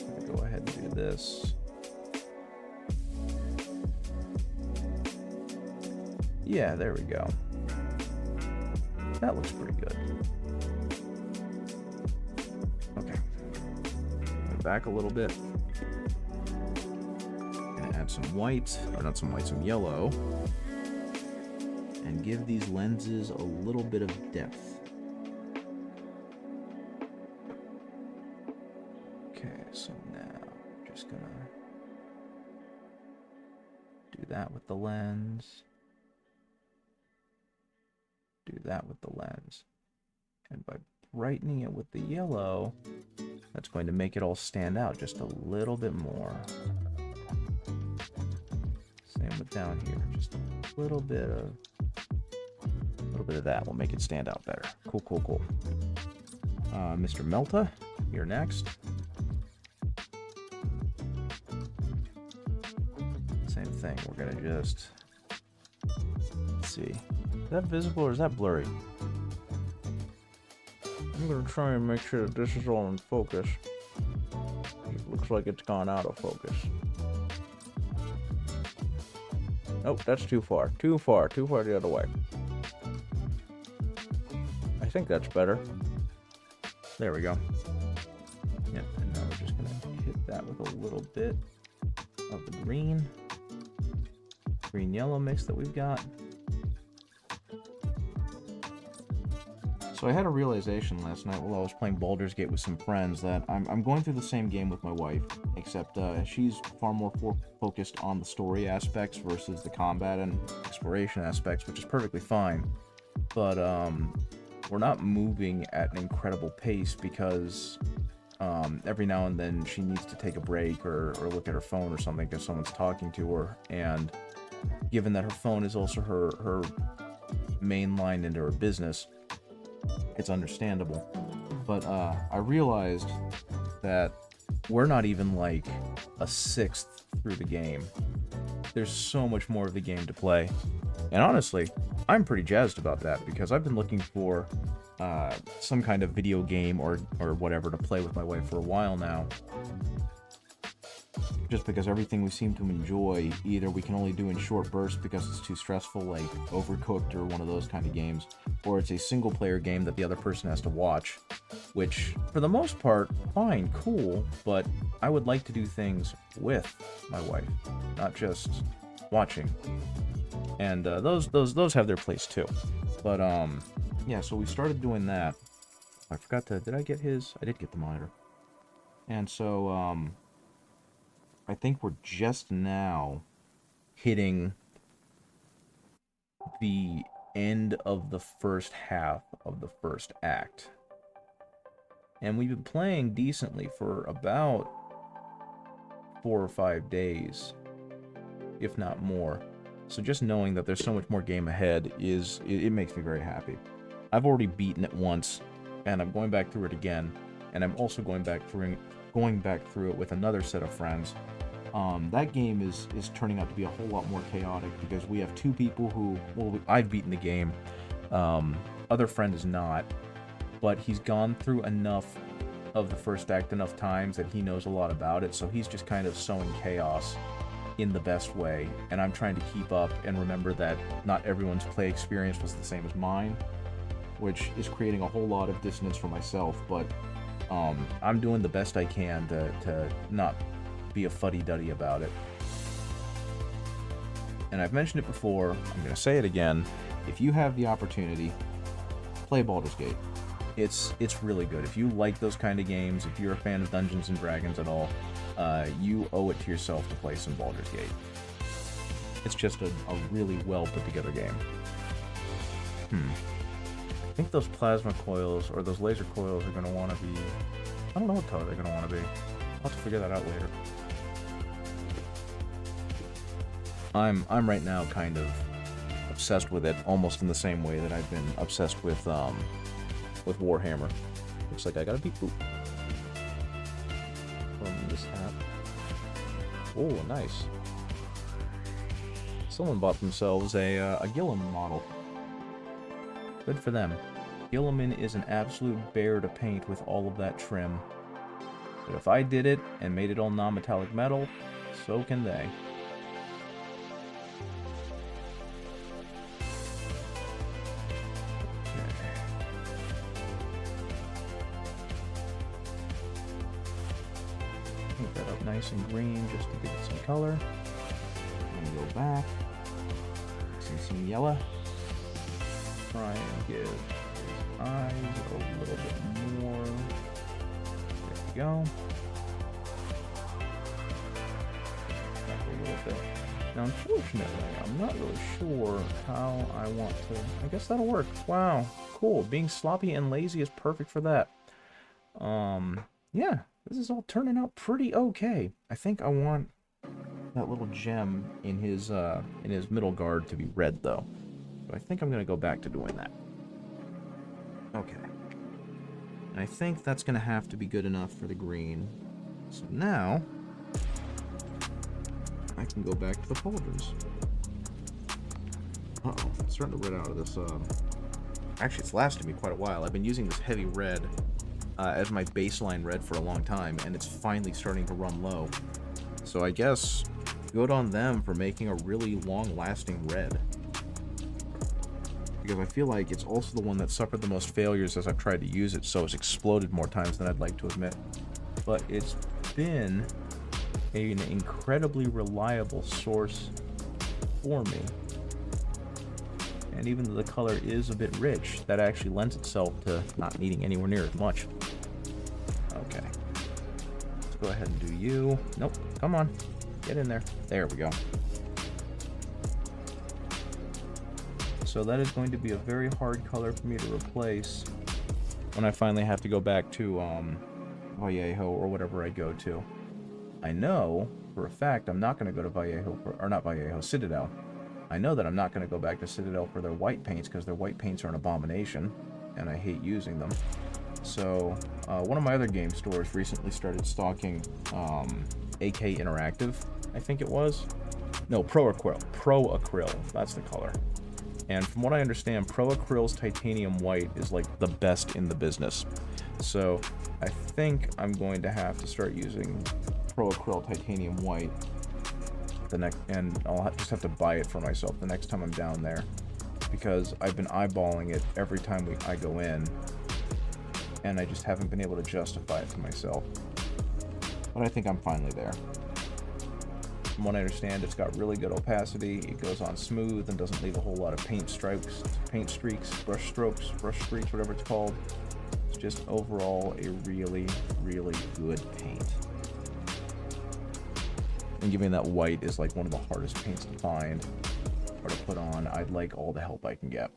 going to go ahead and do this. Yeah, there we go. That looks pretty good. Okay. Back a little bit. And add some white, or not some white, some yellow. And give these lenses a little bit of depth. Okay, so now I'm just gonna do that with the lens. Do that with the lens. And by brightening it with the yellow, that's going to make it all stand out just a little bit more. Same with down here, just a little bit of that will make it stand out better. Cool, cool, cool. Mr. Melta, you're next. Same thing, we're gonna just, let's see. Is that visible or is that blurry? I'm gonna try and make sure that this is all in focus. It looks like it's gone out of focus. Nope, that's too far. Too far the other way. I think that's better. There we go. Yeah, and now we're just gonna hit that with a little bit of the green-yellow mix that we've got. So I had a realization last night while I was playing Baldur's Gate with some friends that I'm going through the same game with my wife, except she's far more focused on the story aspects versus the combat and exploration aspects, which is perfectly fine. But we're not moving at an incredible pace because every now and then she needs to take a break or look at her phone or something because someone's talking to her. And given that her phone is also her main line into her business, it's understandable. But I realized that we're not even like a sixth through the game. There's so much more of the game to play. And honestly, I'm pretty jazzed about that because I've been looking for some kind of video game or whatever to play with my wife for a while now. Just because everything we seem to enjoy, either we can only do in short bursts because it's too stressful, like Overcooked or one of those kind of games, or it's a single-player game that the other person has to watch, which, for the most part, fine, cool, but I would like to do things with my wife, not just watching. And those have their place too. But yeah, so we started doing that. I forgot to, did I get his? I did get the monitor. And so I think we're just now hitting the end of the first half of the first act. And we've been playing decently for about 4 or 5 days, if not more. So just knowing that there's so much more game ahead it makes me very happy. I've already beaten it once, and I'm going back through it again, and I'm also going back through it with another set of friends. That game is turning out to be a whole lot more chaotic because we have 2 people who, well, I've beaten the game. Other friend is not, but he's gone through enough of the first act enough times that he knows a lot about it, so he's just kind of sowing chaos in the best way, and I'm trying to keep up and remember that not everyone's play experience was the same as mine, which is creating a whole lot of dissonance for myself, but I'm doing the best I can to not be a fuddy-duddy about it. And I've mentioned it before, I'm going to say it again. If you have the opportunity, play Baldur's Gate. It's really good. If you like those kind of games, if you're a fan of Dungeons and Dragons at all, you owe it to yourself to play some Baldur's Gate. It's just a really well put together game. I think those plasma coils, or those laser coils, are going to want to be... I don't know what color they're going to want to be. I'll have to figure that out later. I'm right now kind of obsessed with it, almost in the same way that I've been obsessed with Warhammer. Looks like I got a beep boop from this hat. Oh, nice. Someone bought themselves a Gilliman model. Good for them. Gilliman is an absolute bear to paint with all of that trim. But if I did it and made it all non-metallic metal, so can they. Paint that up nice and green just to give it some color. And go back. See some yellow. Try and give his eyes a little bit more. There we go. Back a little bit. Now, unfortunately, I'm not really sure how I want to... I guess that'll work. Wow, cool. Being sloppy and lazy is perfect for that. Yeah, this is all turning out pretty okay. I think I want that little gem in his middle guard to be red, though. So I think I'm going to go back to doing that. Okay. And I think that's going to have to be good enough for the green. So now I can go back to the pauldrons. Uh-oh, it's starting to red out of this. Actually, it's lasted me quite a while. I've been using this heavy red as my baseline red for a long time, and it's finally starting to run low. So I guess good on them for making a really long-lasting red. Because I feel like it's also the one that suffered the most failures as I've tried to use it, so it's exploded more times than I'd like to admit. But it's been an incredibly reliable source for me. And even though the color is a bit rich, that actually lends itself to not needing anywhere near as much. Okay. Let's go ahead and do you. Nope. Come on. Get in there. There we go. So that is going to be a very hard color for me to replace when I finally have to go back to Vallejo or whatever I go to. I know for a fact I'm not going to go to Vallejo, or not Vallejo, Citadel. I know that I'm not going to go back to Citadel for their white paints because their white paints are an abomination, and I hate using them. So one of my other game stores recently started stocking AK Interactive, I think it was. No, Pro Acryl, that's the color. And from what I understand, Pro Acryl's titanium white is like the best in the business. So I think I'm going to have to start using Pro Acryl titanium white the next, and I'll just have to buy it for myself the next time I'm down there, because I've been eyeballing it every time I go in, and I just haven't been able to justify it to myself. But I think I'm finally there. From what I understand, it's got really good opacity, it goes on smooth and doesn't leave a whole lot of paint streaks, brush strokes, brush streaks, whatever it's called. It's just overall a really, really good paint. And giving that white is like one of the hardest paints to find or to put on. I'd like all the help I can get.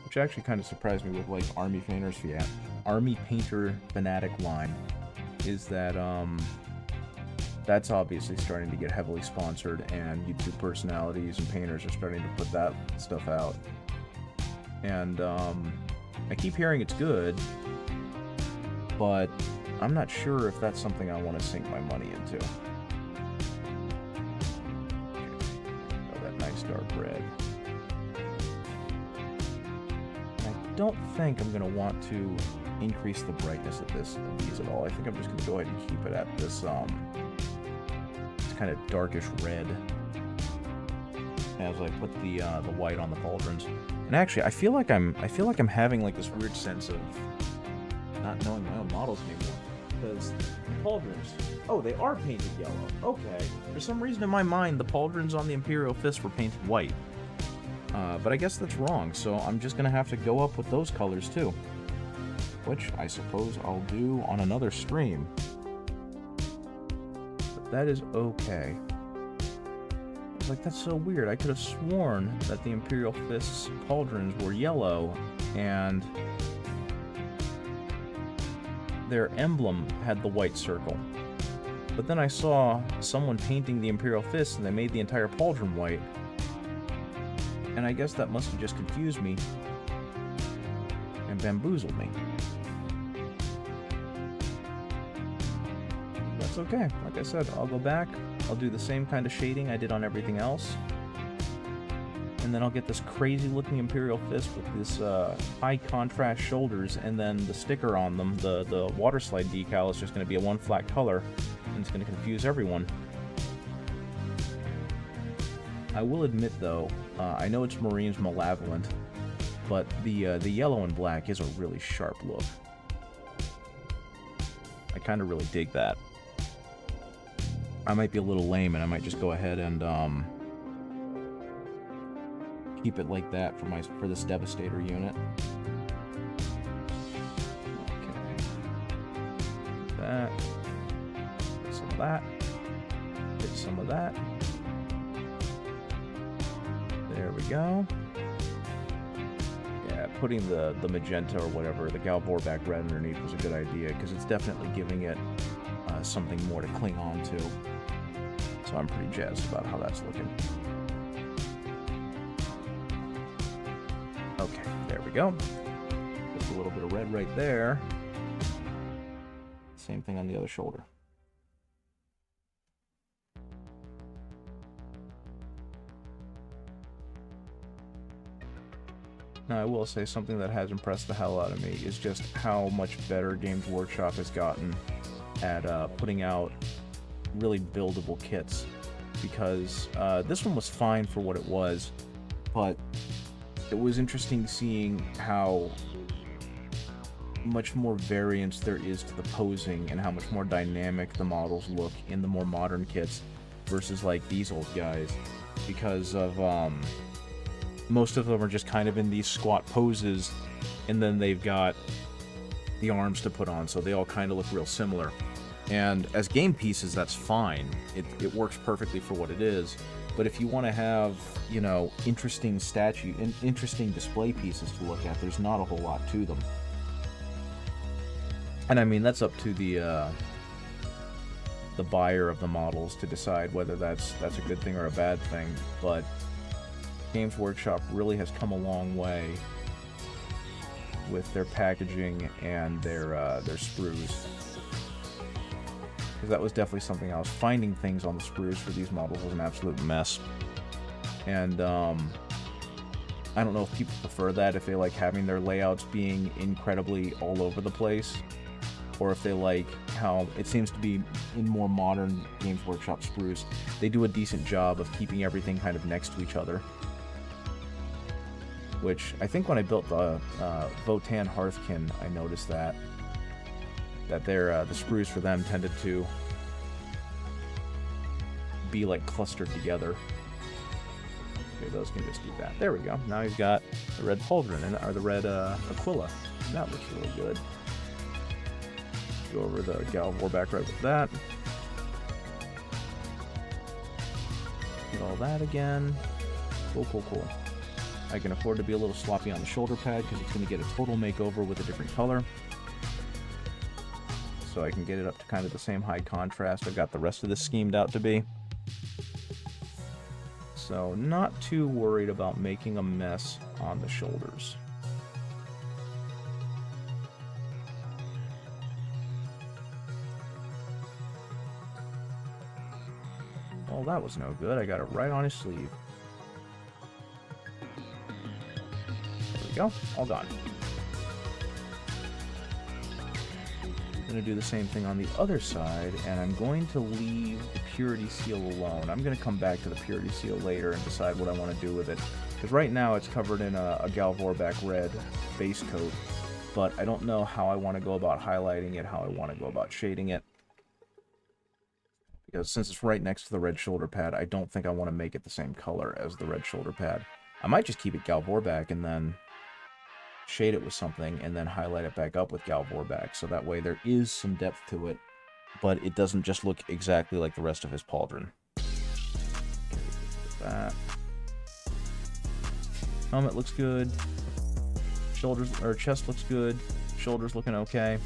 Which actually kind of surprised me with like Army Painter Fanatic line, is that that's obviously starting to get heavily sponsored, and YouTube personalities and painters are starting to put that stuff out. And I keep hearing it's good, but I'm not sure if that's something I want to sink my money into. Oh, that nice dark red. I don't think I'm going to want to increase the brightness of these at all. I think I'm just going to go ahead and keep it at this kind of darkish red. as I put the white on the pauldrons. And actually, I feel like I'm having like this weird sense of not knowing my own models anymore, because the pauldrons, oh, they are painted yellow. Okay, for some reason in my mind, the pauldrons on the Imperial Fist were painted white. But I guess that's wrong, so I'm just gonna have to go up with those colors too, which I suppose I'll do on another stream. But that is okay. I was like, that's so weird. I could have sworn that the Imperial Fist's pauldrons were yellow, and their emblem had the white circle. But then I saw someone painting the Imperial Fist, and they made the entire pauldron white. And I guess that must have just confused me and bamboozled me. That's okay. Like I said, I'll go back, I'll do the same kind of shading I did on everything else, and then I'll get this crazy looking Imperial Fist with this high contrast shoulders, and then the sticker on them, the water slide decal, is just going to be a one flat color, and it's going to confuse everyone. I will admit though, I know it's Marine's Malevolent, but the yellow and black is a really sharp look. I kind of really dig that. I might be a little lame, and I might just go ahead and keep it like that for this Devastator unit. Okay. That. Some of that. Get some of that. There we go. Yeah, putting the magenta or whatever, the Galvorback red underneath was a good idea, because it's definitely giving it something more to cling on to. So I'm pretty jazzed about how that's looking. Okay, there we go. Just a little bit of red right there. Same thing on the other shoulder. Now, I will say something that has impressed the hell out of me is just how much better Games Workshop has gotten at putting out really buildable kits. Because this one was fine for what it was, but it was interesting seeing how much more variance there is to the posing and how much more dynamic the models look in the more modern kits versus like these old guys, because of most of them are just kind of in these squat poses, and then they've got the arms to put on, so they all kind of look real similar. And as game pieces, that's fine. It works perfectly for what it is. But if you want to have, you know, interesting interesting display pieces to look at, there's not a whole lot to them. And I mean, that's up to the buyer of the models to decide whether that's a good thing or a bad thing. But Games Workshop really has come a long way with their packaging and their sprues. Because that was definitely something else. Finding things on the sprues for these models was an absolute mess. And I don't know if people prefer that, if they like having their layouts being incredibly all over the place, or if they like how it seems to be in more modern Games Workshop sprues. They do a decent job of keeping everything kind of next to each other. Which, I think when I built the Votan Hearthkin, I noticed that the sprues for them tended to be like clustered together. Okay, those can just do that. There we go. Now he's got the red pauldron, or the red Aquila. That looks really good. Go over the Galvorback red with that. Get all that again. Cool, cool, cool. I can afford to be a little sloppy on the shoulder pad because it's going to get a total makeover with a different color. So I can get it up to kind of the same high contrast I've got the rest of this schemed out to be. So not too worried about making a mess on the shoulders. Well, that was no good. I got it right on his sleeve. There we go. All done. going to do the same thing on the other side, and I'm going to leave the purity seal alone. I'm going to come back to the purity seal later and decide what I want to do with it. Because right now it's covered in a Galvorback red base coat, but I don't know how I want to go about highlighting it, how I want to go about shading it. Because since it's right next to the red shoulder pad, I don't think I want to make it the same color as the red shoulder pad. I might just keep it Galvorback and then shade it with something and then highlight it back up with Galvorback, so that way there is some depth to it, but it doesn't just look exactly like the rest of his pauldron. That. Helmet looks good. Shoulders or chest looks good. Shoulders looking okay.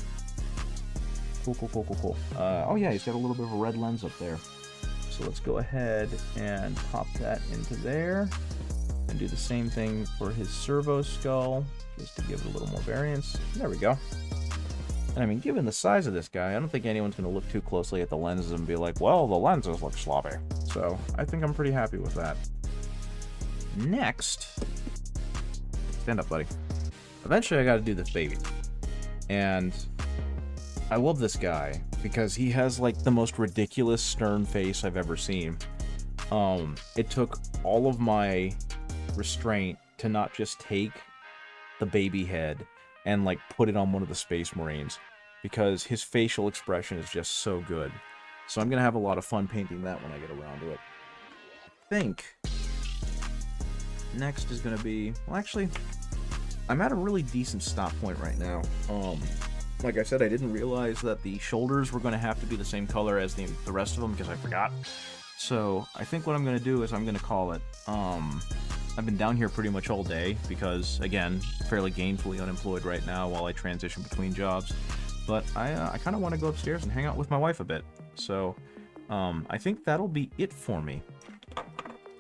Cool. Oh yeah, he's got a little bit of a red lens up there. So let's go ahead and pop that into there. And do the same thing for his servo skull, just to give it a little more variance. There we go. And I mean, given the size of this guy, I don't think anyone's going to look too closely at the lenses and be like, well, the lenses look sloppy. So I think I'm pretty happy with that. Next, stand up, buddy. Eventually I got to do this baby. And I love this guy because he has like the most ridiculous stern face I've ever seen. It took all of my restraint to not just take the baby head and like put it on one of the Space Marines, because his facial expression is just so good. So I'm gonna have a lot of fun painting that when I get around to it. I think next is gonna be, well, actually I'm at a really decent stop point right now. Like I said, I didn't realize that the shoulders were going to have to be the same color as the rest of them because I forgot. So I think what I'm going to do is I'm going to call it. I've been down here pretty much all day because, again, fairly gainfully unemployed right now while I transition between jobs. But I kind of want to go upstairs and hang out with my wife a bit. So I think that'll be it for me.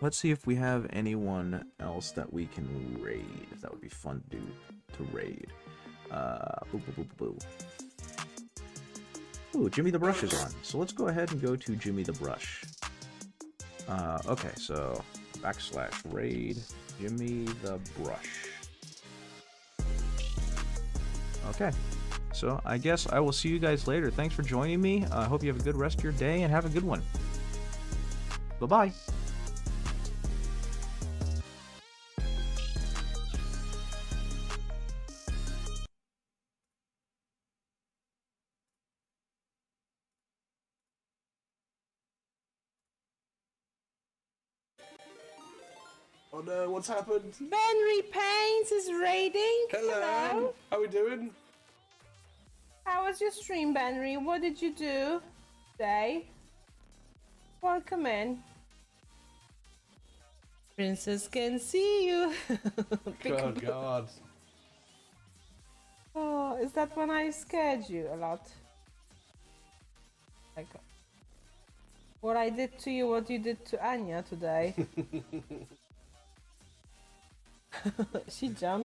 Let's see if we have anyone else that we can raid. That would be fun to raid. Ooh, Jimmy the Brush is on. So let's go ahead and go to Jimmy the Brush. Okay, so /raid Jimmy the Brush. Okay, so I guess I will see you guys later. Thanks for joining me. I hope you have a good rest of your day and have a good one. Bye-bye. Oh no, what's happened? Minipainting is raiding. Hello. How we doing? How was your stream, Benry? What did you do today? Welcome in. Princess can see you. Oh God. Oh, is that when I scared you a lot? Like what I did to you, what you did to Anya today. She jumped.